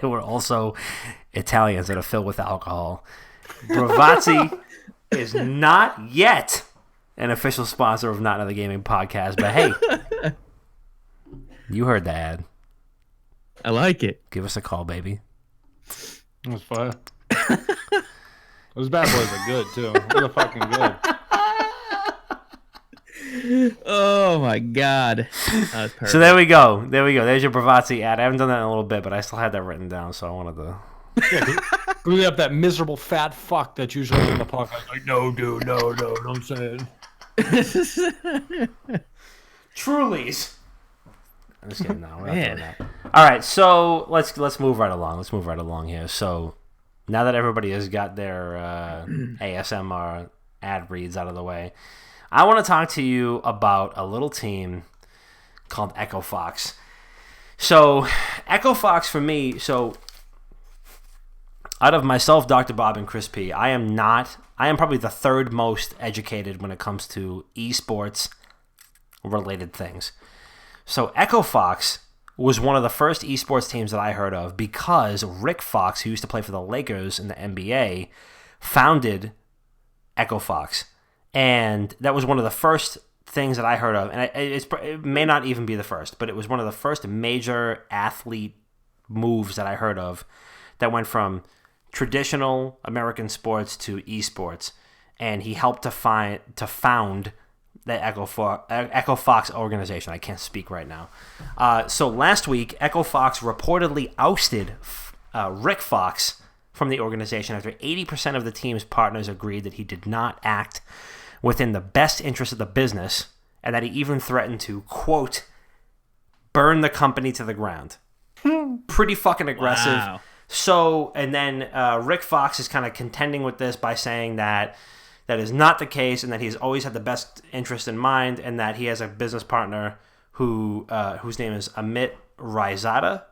We're also Italians that are filled with alcohol. Bravazzi is not yet an official sponsor of Not Another Gaming Podcast, but hey, you heard the ad. I like it. Give us a call, baby. It was fire. Those bad boys are good, too. They're fucking good. Oh, my God. That was perfect. So there we go. There's your Bravazzi ad. I haven't done that in a little bit, but I still had that written down, so I wanted to... Yeah, we have that miserable fat fuck that's usually in the podcast. Like, no, dude, no, I'm saying. Trulies. I'm just kidding now. We're not doing that. All right, so let's move right along. Let's move right along here. So now that everybody has got their ASMR ad reads out of the way, I want to talk to you about a little team called EchoFox. So EchoFox for me, out of myself, Dr. Bob, and Chris P, I am probably the third most educated when it comes to esports related things. So EchoFox was one of the first esports teams that I heard of because Rick Fox, who used to play for the Lakers in the NBA, founded EchoFox. And that was one of the first things that I heard of. And it may not even be the first, but it was one of the first major athlete moves that I heard of that went from traditional American sports to esports. And he helped to found the EchoFox organization. I can't speak right now. So last week, EchoFox reportedly ousted Rick Fox from the organization after 80% of the team's partners agreed that he did not act within the best interest of the business, and that he even threatened to, quote, burn the company to the ground. Pretty fucking aggressive. Wow. So, and then Rick Fox is kind of contending with this by saying that that is not the case, and that he's always had the best interest in mind, and that he has a business partner whose name is Amit Raizada,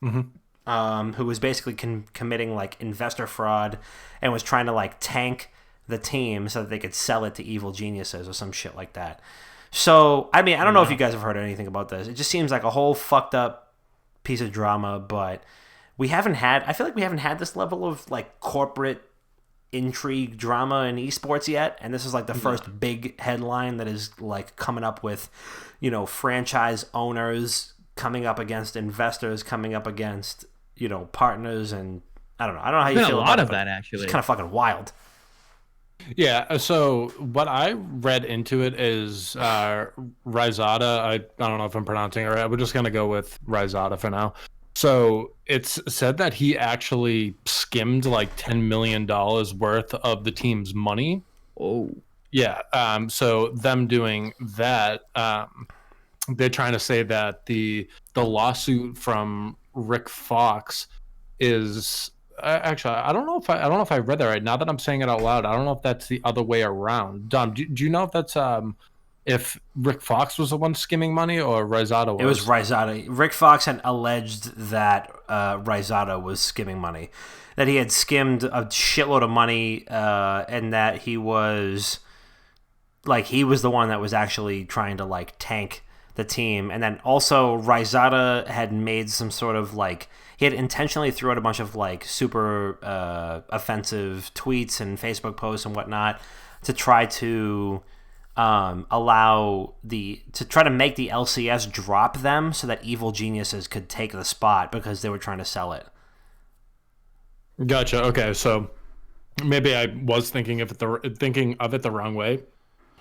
who was basically committing like investor fraud and was trying to like tank the team so that they could sell it to evil geniuses or some shit like that. So, I mean, I don't know if you guys have heard anything about this. It just seems like a whole fucked up piece of drama, but I feel like we haven't had this level of like corporate intrigue drama in esports yet, and this is like the first big headline that is like coming up with, franchise owners coming up against investors, coming up against, partners, and I don't know how you feel about it. A lot of that, actually. It's kind of fucking wild. Yeah, so what I read into it is Raizada. I don't know if I'm pronouncing it right. We're just going to go with Raizada for now. So it's said that he actually skimmed like $10 million worth of the team's money. Oh. Yeah, so them doing that, they're trying to say that the lawsuit from Rick Fox is... Actually, I don't know if I read that right. Now that I'm saying it out loud, I don't know if that's the other way around. Dom, do you know if that's if Rick Fox was the one skimming money or Raizada was? It was Raizada. Rick Fox had alleged that Raizada was skimming money, that he had skimmed a shitload of money, and that he was the one that was actually trying to like tank the team. And then also Raizada had made some sort of like, he had intentionally threw out a bunch of like super offensive tweets and Facebook posts and whatnot to try to try to make the LCS drop them so that evil geniuses could take the spot because they were trying to sell it. Gotcha. Okay, so maybe I was thinking of it the wrong way.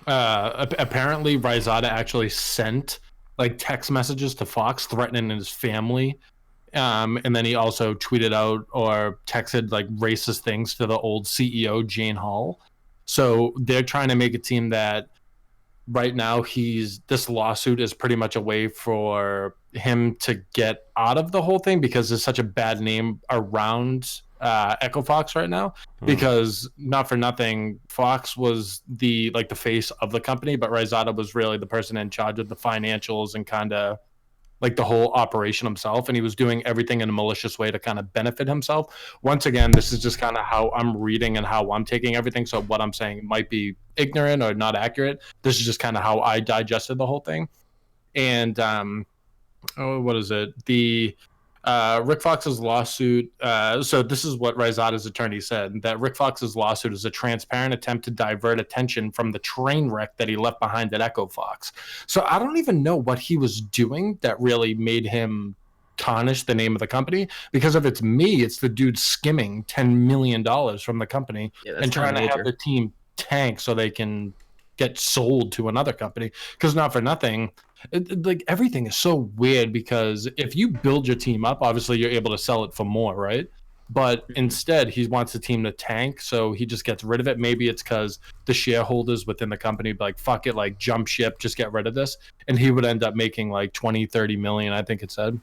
Apparently, Raizada actually sent like text messages to Fox threatening his family And then he also tweeted out or texted like racist things to the old CEO, Jane Hall. So they're trying to make it seem that right now this lawsuit is pretty much a way for him to get out of the whole thing because there's such a bad name around EchoFox right now. Because not for nothing, Fox was the face of the company, but Rizada was really the person in charge of the financials and kind of like the whole operation himself, and he was doing everything in a malicious way to kind of benefit himself. Once again, this is just kind of how I'm reading and how I'm taking everything. So what I'm saying might be ignorant or not accurate. This is just kind of how I digested the whole thing. And what is it? The Rick Fox's lawsuit. So this is what Rizada's attorney said, that Rick Fox's lawsuit is a transparent attempt to divert attention from the train wreck that he left behind at EchoFox. So I don't even know what he was doing that really made him tarnish the name of the company, because if it's me, it's the dude skimming $10 million from the company and trying to have the team tank so they can get sold to another company. Because not for nothing, like everything is so weird, because if you build your team up, obviously you're able to sell it for more, right? But instead he wants the team to tank, so he just gets rid of it. Maybe it's because the shareholders within the company be like, fuck it, like jump ship, just get rid of this, and he would end up making like 20-30 million, I think it said.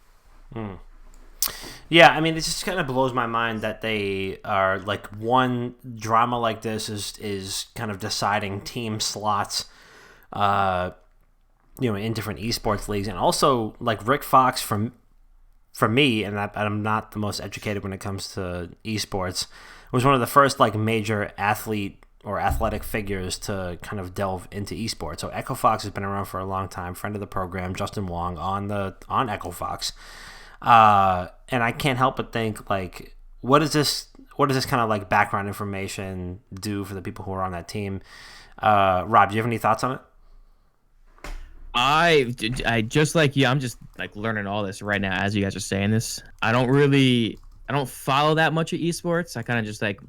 Yeah, I mean, it just kind of blows my mind that they are like, one drama like this is kind of deciding team slots in different esports leagues. And also, like, Rick Fox, for me, and I'm not the most educated when it comes to esports, was one of the first like major athlete or athletic figures to kind of delve into esports. So EchoFox has been around for a long time. Friend of the program, Justin Wong on EchoFox, and I can't help but think, like, what does this kind of like background information do for the people who are on that team? Rob, do you have any thoughts on it? I just like you. I'm just like learning all this right now as you guys are saying this. I don't follow that much of esports. I kind of just like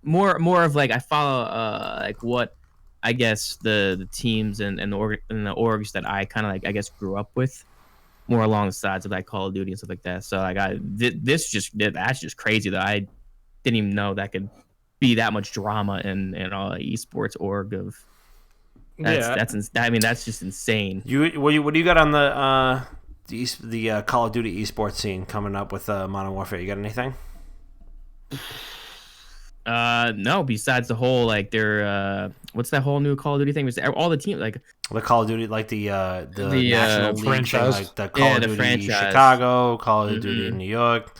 more of like I follow like what I guess the teams and the orgs that I kind of like I guess grew up with, more along the sides of like Call of Duty and stuff like that. So like that's just crazy that I didn't even know that could be that much drama in esports org of. That's just insane. What do you got on the Call of Duty esports scene coming up with Modern Warfare? You got anything? No. Besides the whole like their what's that whole new Call of Duty thing? Was all the team like the Call of Duty, like the national league franchise, thing, like the Call of Duty franchise. Chicago, Call of Duty in New York.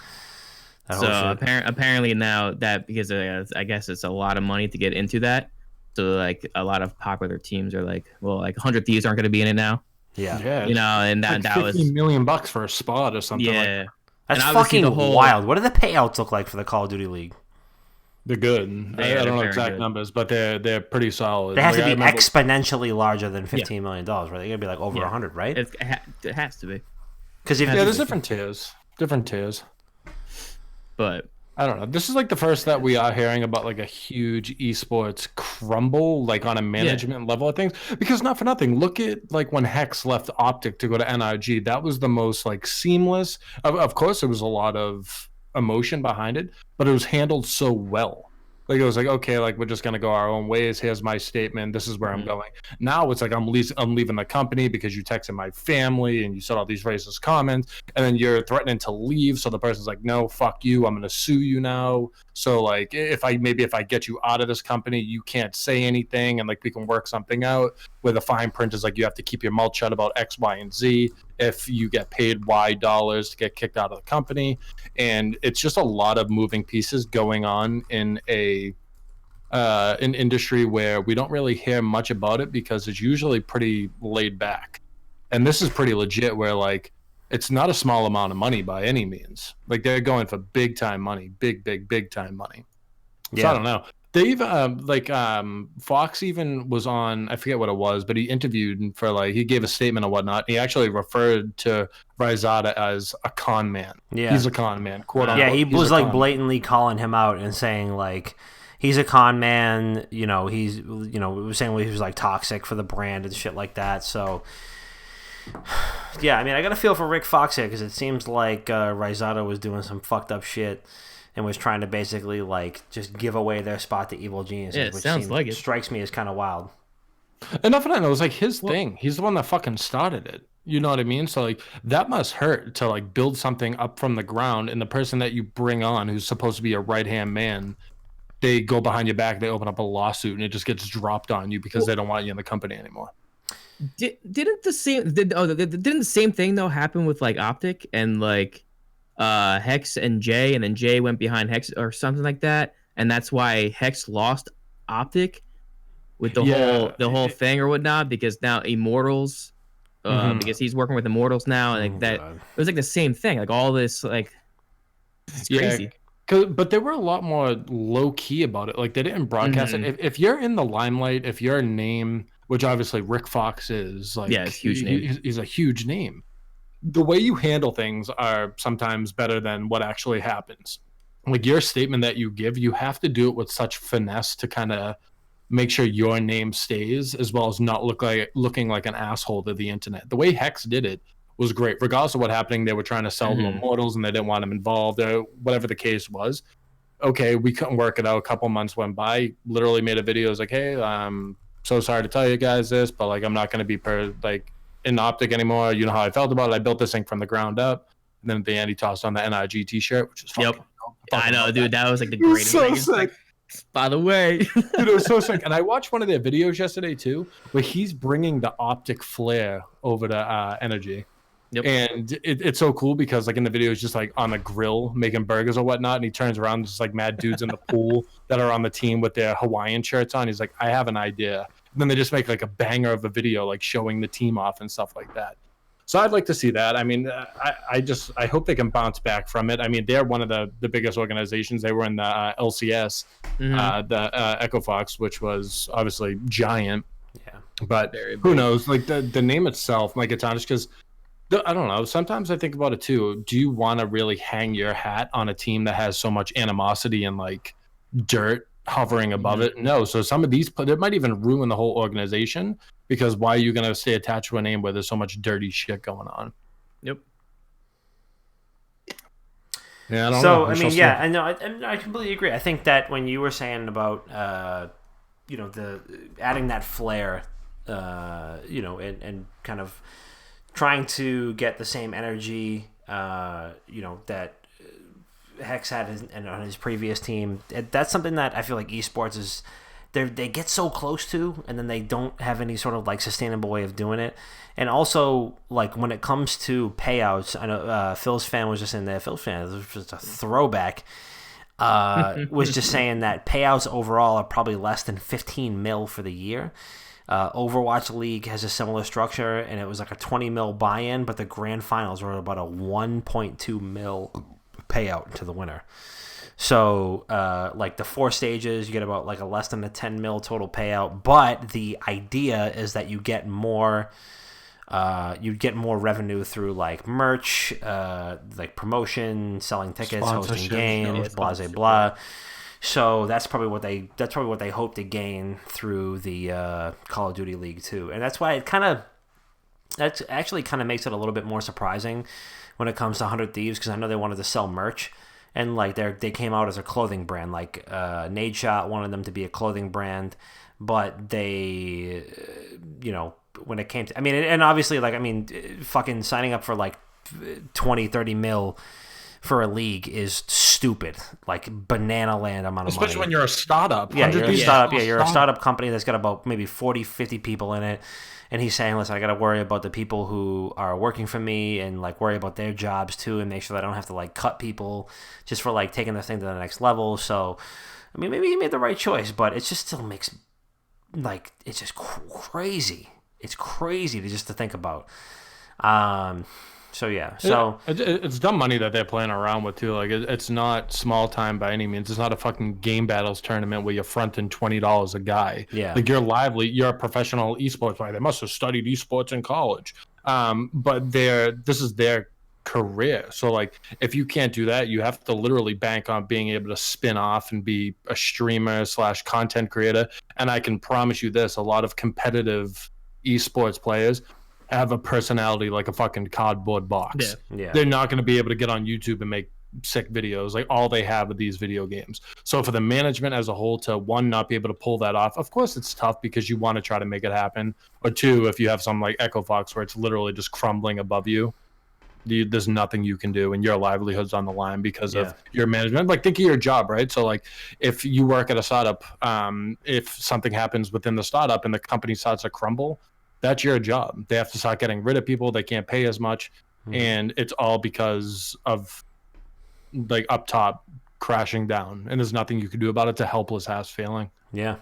So apparently now that, because I guess it's a lot of money to get into that. So like a lot of popular teams are like, well, like 100 Thieves aren't going to be in it now. Yeah. And that was $15 million for a spot or something. Yeah, that's fucking wild. What do the payouts look like for the Call of Duty League? They're good. I don't know exact numbers, but they're pretty solid. They have to be exponentially larger than $15 million, right? They're gonna be like over 100, right? It has to be. Because there's different tiers. But I don't know. This is like the first that we are hearing about like a huge esports crumble, like on a management level of things. Because not for nothing, look at like when Hex left Optic to go to NRG. That was the most like seamless. Of course, there was a lot of emotion behind it, but it was handled so well. Like it was like, okay, like we're just gonna go our own ways. Here's my statement. This is where I'm going. Now it's like I'm leaving the company because you texted my family and you said all these racist comments, and then you're threatening to leave. So the person's like, no, fuck you. I'm gonna sue you now. So like, if I get you out of this company, you can't say anything, and like we can work something out. Where the fine print is like you have to keep your mouth shut about X, Y, and Z if you get paid Y dollars to get kicked out of the company. And it's just a lot of moving pieces going on in an industry where we don't really hear much about it because it's usually pretty laid back. And this is pretty legit, where like it's not a small amount of money by any means. Like they're going for big time money, big time money. So I don't know. They've Fox even was on, I forget what it was, but he interviewed for like, he gave a statement and whatnot. He actually referred to Rizada as a con man. Yeah, he's a con man, quote unquote. Yeah, he was like blatantly calling him out and saying like he's a con man. He was saying he was like toxic for the brand and shit like that. So Yeah, I mean, I got to feel for Rick Fox here because it seems like Rysado was doing some fucked up shit and was trying to basically like just give away their spot to Evil Geniuses, Yeah, it which sounds like it. strikes me as kind of wild. Enough of that. It was like his thing. He's the one that fucking started it. You know what I mean? So like that must hurt to like build something up from the ground, and the person that you bring on, who's supposed to be a right hand man, they go behind your back, they open up a lawsuit, and it just gets dropped on you because they don't want you in the company anymore. Didn't the same thing though happen with like Optic and like Hex and Jay, and then Jay went behind Hex or something like that, and that's why Hex lost Optic with the whole thing or whatnot, because now Immortals, because he's working with Immortals now, and like that, it was like the same thing, like all this, like it's crazy. But they were a lot more low key about it. Like they didn't broadcast it. If you're in the limelight, if you're a name, which obviously Rick Fox is, like, yeah, it's a huge name. He's a huge name. The way you handle things are sometimes better than what actually happens. Like your statement that you give, you have to do it with such finesse to kind of make sure your name stays, as well as not looking like an asshole to the internet. The way Hex did it was great. Regardless of what happening, they were trying to sell them Immortals and they didn't want them involved, or whatever the case was. Okay, we couldn't work it out. A couple months went by. Literally made a video. It was like, hey, I'm so sorry to tell you guys this, but like I'm not going to be in Optic anymore. You know how I felt about it. I built this thing from the ground up. And then at the end, he tossed on the NIG t-shirt, which is fucking dope. I know, dude. That was like the greatest thing. Sick. By the way, dude, it was so sick. And I watched one of their videos yesterday too, where he's bringing the Optic flare over to Energy. Yep. And it's so cool because like in the video, he's just like on the grill making burgers or whatnot, and he turns around, just like mad dudes in the pool that are on the team with their Hawaiian shirts on. He's like, I have an idea. And then they just make like a banger of a video, like showing the team off and stuff like that. So I'd like to see that. I mean, I hope they can bounce back from it. I mean, they're one of the biggest organizations. They were in the LCS, the EchoFox, which was obviously giant. Yeah. But who knows? Like the name itself might get tarnished because I don't know. Sometimes I think about it too. Do you want to really hang your hat on a team that has so much animosity and like dirt hovering above it? No. So some of these, it might even ruin the whole organization, because why are you going to stay attached to a name where there's so much dirty shit going on? Yep. Yeah. I mean, yeah, I know. I completely agree. I think that when you were saying about, the adding that flair, and kind of trying to get the same energy, that Hex had on his previous team. That's something that I feel like esports is, they get so close to, and then they don't have any sort of like sustainable way of doing it. And also, like when it comes to payouts, I know Phil's fan was just in there. Phil's fan, this was just a throwback. Was just saying that payouts overall are probably less than 15 mil for the year. Overwatch League has a similar structure, and it was like a 20 mil buy-in, but the grand finals were about a 1.2 mil payout to the winner. So, like the 4 stages, you get about like a less than a 10 mil total payout, but the idea is that you get more revenue through like merch, like promotion, selling tickets, hosting games, blah blah blah. So that's probably what they hope to gain through the Call of Duty League too, and that's why that actually kind of makes it a little bit more surprising when it comes to 100 Thieves, because I know they wanted to sell merch, and like they came out as a clothing brand. Like Nade Shot wanted them to be a clothing brand, but they, when it came to, I mean, and obviously like, I mean, fucking signing up for like 20-30 mil for a league is stupid, like banana land amount of money. Especially when you're a startup. Yeah, you're a startup. Yeah, you're a startup company that's got about maybe 40, 50 people in it. And he's saying, listen, I got to worry about the people who are working for me and like worry about their jobs too, and make sure that I don't have to like cut people just for like taking this thing to the next level. So, I mean, maybe he made the right choice, but it just still makes like, it's just crazy. It's crazy to think about. So yeah, it's dumb money that they're playing around with too. Like it's not small time by any means. It's not a fucking game battles tournament where you're fronting $20 a guy. Yeah, like you're a professional esports player. They must have studied esports in college. But this is their career. So like, if you can't do that, you have to literally bank on being able to spin off and be a streamer / content creator. And I can promise you this: a lot of competitive esports players have a personality like a fucking cardboard box. Yeah. They're not going to be able to get on YouTube and make sick videos. Like, all they have are these video games. So for the management as a whole to, one, not be able to pull that off, of course it's tough because you want to try to make it happen. Or two, if you have something like EchoFox where it's literally just crumbling above you, there's nothing you can do, and your livelihood's on the line because of your management. Like, think of your job, right? So like, if you work at a startup, if something happens within the startup and the company starts to crumble, that's your job. They have to start getting rid of people. They can't pay as much. And it's all because of like up top crashing down, and there's nothing you can do about it. It's a helpless ass feeling. Yeah,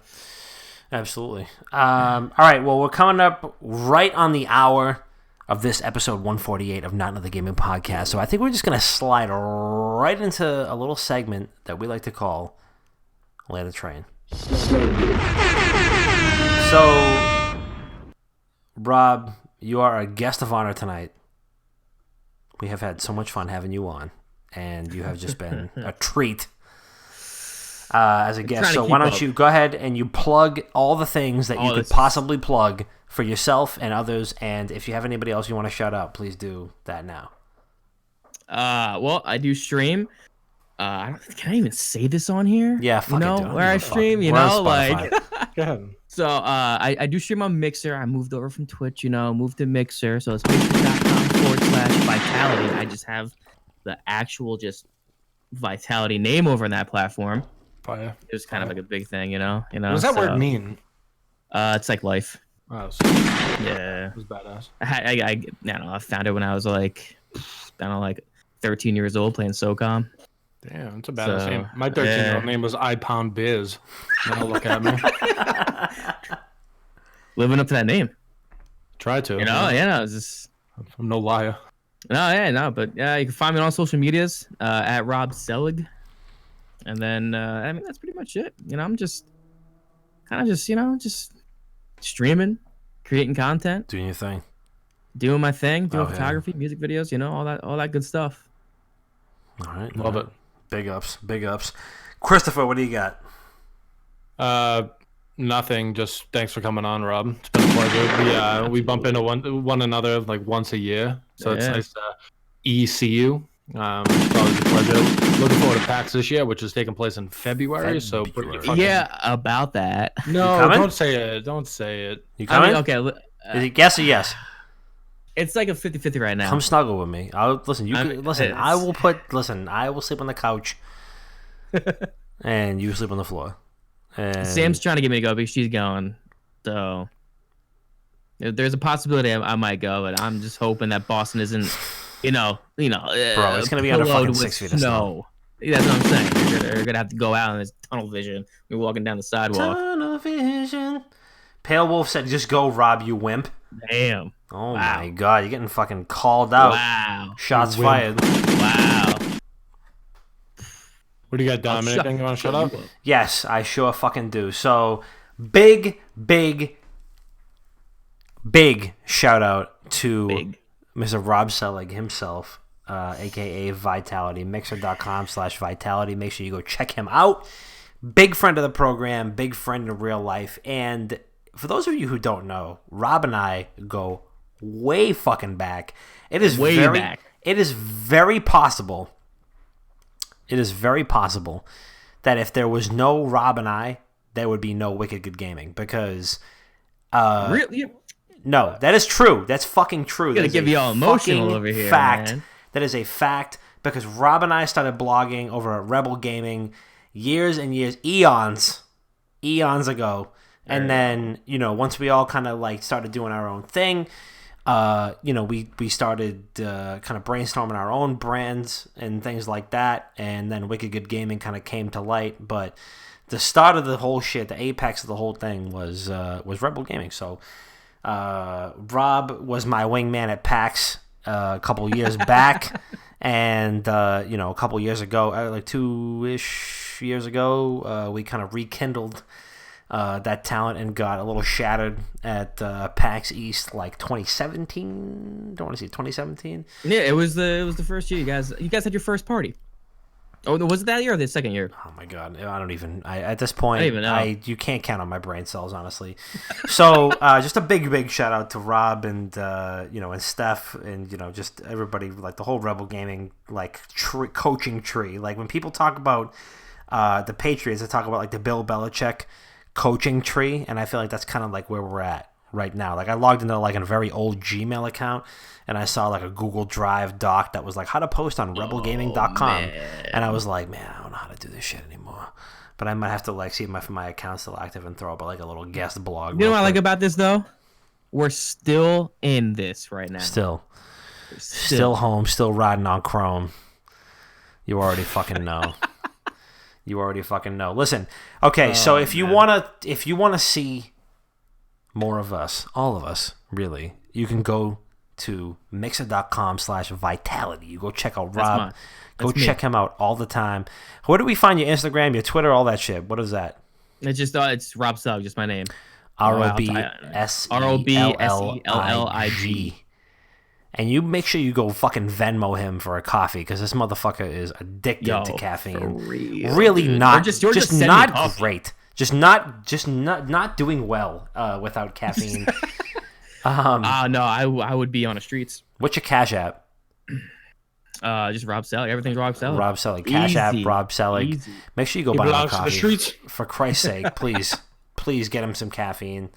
absolutely. All right, well, we're coming up right on the hour of this episode 148 of Not Another Gaming Podcast. So I think we're just going to slide right into a little segment that we like to call Land the Train. So, Rob, you are a guest of honor tonight. We have had so much fun having you on, and you have just been a treat as a guest. So why don't you go ahead and you plug all the things that you could possibly plug for yourself and others, and if you have anybody else you want to shout out, please do that now. Well, I do stream. Can I even say this on here? Yeah, fuck you know, it, where I stream, you know, like. Go ahead. So I do stream on Mixer. I moved over from Twitch, you know, moved to Mixer. So it's mixer.com/vitality. I just have the actual just Vitality name over in that platform. Fire. It was kind of like a big thing, you know. What does that word mean? It's like life. Oh, yeah. It was badass. I don't know. I found it when I was like, I don't know, like 13 years old playing SOCOM. Damn, it's a badass name. My 13-year-old name was I Pound Biz. Now look at me. Living up to that name. Try to. You know, yeah, it's just. I'm no liar. But yeah, you can find me on social medias at Rob Sellig. And then, I mean, that's pretty much it. You know, I'm just kind of just, you know, just streaming, creating content, Doing your thing. Doing my thing, doing photography, music videos, you know, all that good stuff. All right. Love it. Big ups. Christopher, what do you got? Nothing. Just thanks for coming on, Rob. It's been a pleasure. We bump into one another like once a year, so it's nice to see you. It's always a pleasure. Looking forward to PAX this year, which is taking place in February. So about that. No, don't say it. Don't say it. You coming? I mean, okay. Is it yes or yes? It's like a 50-50 right now. Come snuggle with me. I will sleep on the couch, and you sleep on the floor. And Sam's trying to get me to go because she's going. So there's a possibility I might go, but I'm just hoping that Boston isn't, bro, it's gonna be under fucking 6 feet of snow. That's what I'm saying. You're gonna have to go out in this tunnel vision. You're walking down the sidewalk. Tunnel vision. Pale Wolf said, "Just go, Rob, you wimp." Damn. Oh my God, you're getting fucking called out. Wow. Shots fired. Wow. What do you got, Dom? Anything you want to shut up? Yes, I sure fucking do. So, big shout out to Mr. Rob Sellig himself, a.k.a. Vitality, mixer.com/vitality. Make sure you go check him out. Big friend of the program, big friend in real life. And for those of you who don't know, Rob and I go way fucking back. It is back. It is very possible. It is very possible that if there was no Rob and I, there would be no Wicked Good Gaming because really? No, that is true. That's fucking true. Gonna give you all emotional over here, fact. Man. That is a fact because Rob and I started blogging over at Rebel Gaming years and years, eons ago. And then, once we all kind of like started doing our own thing, we started kind of brainstorming our own brands and things like that. And then Wicked Good Gaming kind of came to light. But the start of the whole shit, the apex of the whole thing was Rebel Gaming. So Rob was my wingman at PAX a couple years back. And, a couple years ago, like 2-ish years ago, we kind of rekindled that talent and got a little shattered at PAX East like 2017. Don't want to see 2017. Yeah, it was the first year you guys had your first party. Oh, was it that year or the second year? Oh my god, I don't even. At this point, I don't even know. You can't count on my brain cells, honestly. So, just a big shout out to Rob and and Steph and just everybody, like the whole Rebel Gaming coaching tree. Like when people talk about the Patriots, they talk about like the Bill Belichick coaching tree, and I feel like that's kind of like where we're at right now. Like I logged into like a very old Gmail account, and I saw like a Google Drive doc that was like how to post on rebelgaming.com, and I was like, man, I don't know how to do this shit anymore. But I might have to like see if my account's still active and throw up like a little guest blog. You know what I like about this though? We're still in this right now. Still home, still riding on Chrome. You already fucking know. You already fucking know. Listen, okay, so if you wanna see more of us, all of us, really, you can go to mixer.com/vitality. You go check out Rob. Go check him out all the time. Where do we find your Instagram, your Twitter, all that shit? What is that? It's just it's Rob Sellig, just my name. ROBSELLIG. And you make sure you go fucking Venmo him for a coffee because this motherfucker is addicted to caffeine. For real, really dude. not, just not great. Just not doing well without caffeine. No, I would be on the streets. What's your Cash App? Just Rob Sellig. Everything's Rob Sellig. Rob Sellig. Cash App, Rob Sellig. Easy. Make sure you go buy him a coffee. The streets. For Christ's sake, please. Please get him some caffeine.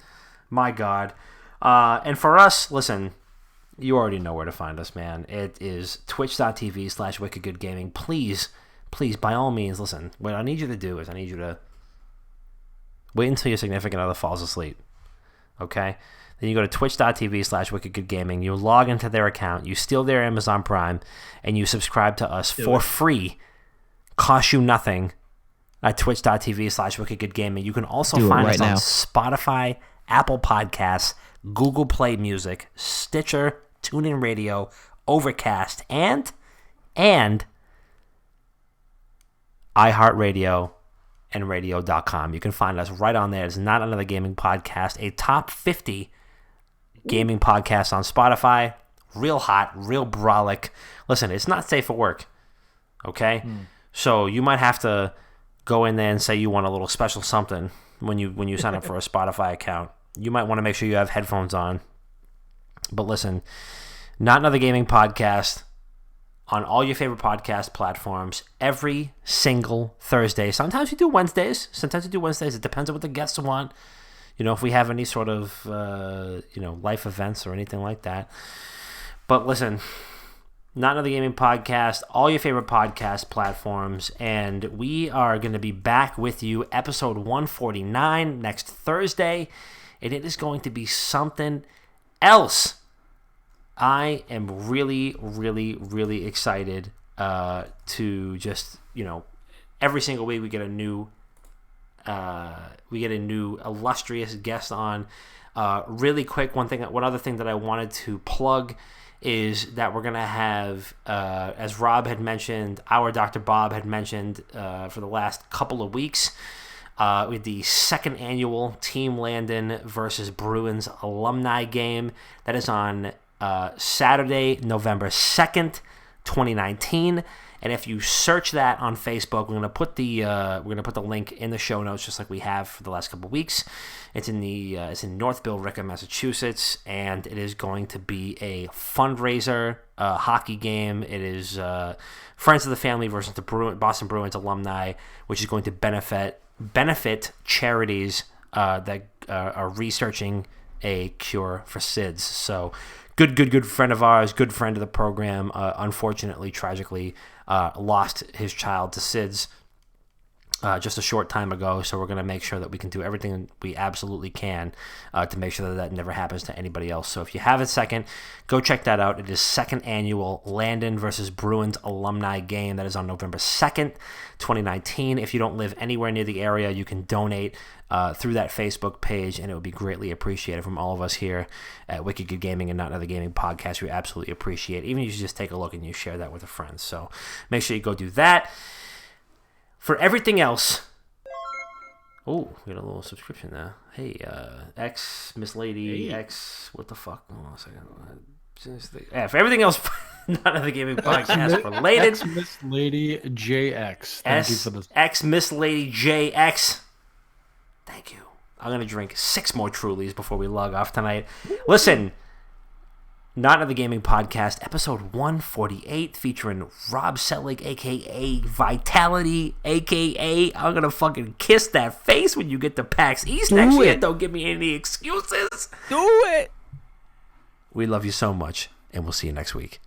My God. And for us, listen, you already know where to find us, man. It is twitch.tv/wickedgoodgaming. Please, by all means, listen. What I need you to do is I need you to wait until your significant other falls asleep. Okay? Then you go to twitch.tv/wickedgoodgaming. You log into their account. You steal their Amazon Prime. And you subscribe to us for free. Costs you nothing at twitch.tv/wickedgoodgaming. You can also find us on Spotify, Apple Podcasts, Google Play Music, Stitcher, TuneIn Radio, Overcast, and iHeartRadio and radio.com. You can find us right on there. It's Not Another Gaming Podcast, a top 50 gaming podcast on Spotify. Real hot, real brolic. Listen, it's not safe for work, okay? So you might have to go in there and say you want a little special something when you sign up for a Spotify account. You might want to make sure you have headphones on. But listen, Not Another Gaming Podcast on all your favorite podcast platforms every single Thursday. Sometimes we do Wednesdays. It depends on what the guests want. If we have any sort of, life events or anything like that. But listen, Not Another Gaming Podcast, all your favorite podcast platforms, and we are going to be back with you, episode 149, next Thursday, and it is going to be something else. I am really, really, really excited to just, every single week we get a new illustrious guest on. Really quick, one other thing that I wanted to plug is that we're going to have, as Rob had mentioned, our Dr. Bob had mentioned for the last couple of weeks, with the second annual Team Landon versus Bruins alumni game that is on Saturday, November 2nd, 2019. And if you search that on Facebook, we're gonna put the link in the show notes, just like we have for the last couple of weeks. It's in North Billerica, Massachusetts, and it is going to be a fundraiser hockey game. It is Friends of the Family versus the Boston Bruins alumni, which is going to benefit charities that are researching a cure for SIDS. So good friend of ours, good friend of the program, unfortunately, tragically, lost his child to SIDS just a short time ago. So we're going to make sure that we can do everything we absolutely can to make sure that never happens to anybody else. So if you have a second, go check that out. It is second annual Landon versus Bruins alumni game. That is on November 2nd, 2019. If you don't live anywhere near the area, you can donate through that Facebook page, and it would be greatly appreciated from all of us here at Wicked Good Gaming and Not Another Gaming Podcast. We absolutely appreciate it. Even if you just take a look and you share that with a friend. So make sure you go do that. For everything else, we got a little subscription there. Hey, X, Miss Lady, X, what the fuck? Hold on a second. Yeah, for everything else, Not Another Gaming Podcast related. X Miss Lady JX. Thank you for this. X Miss Lady JX. Thank you. I'm going to drink 6 more Trulies before we log off tonight. Listen, Not Another Gaming Podcast, episode 148, featuring Rob Sellig, a.k.a. Vitality, a.k.a. I'm going to fucking kiss that face when you get to PAX East next year. Don't give me any excuses. Do it. We love you so much, and we'll see you next week.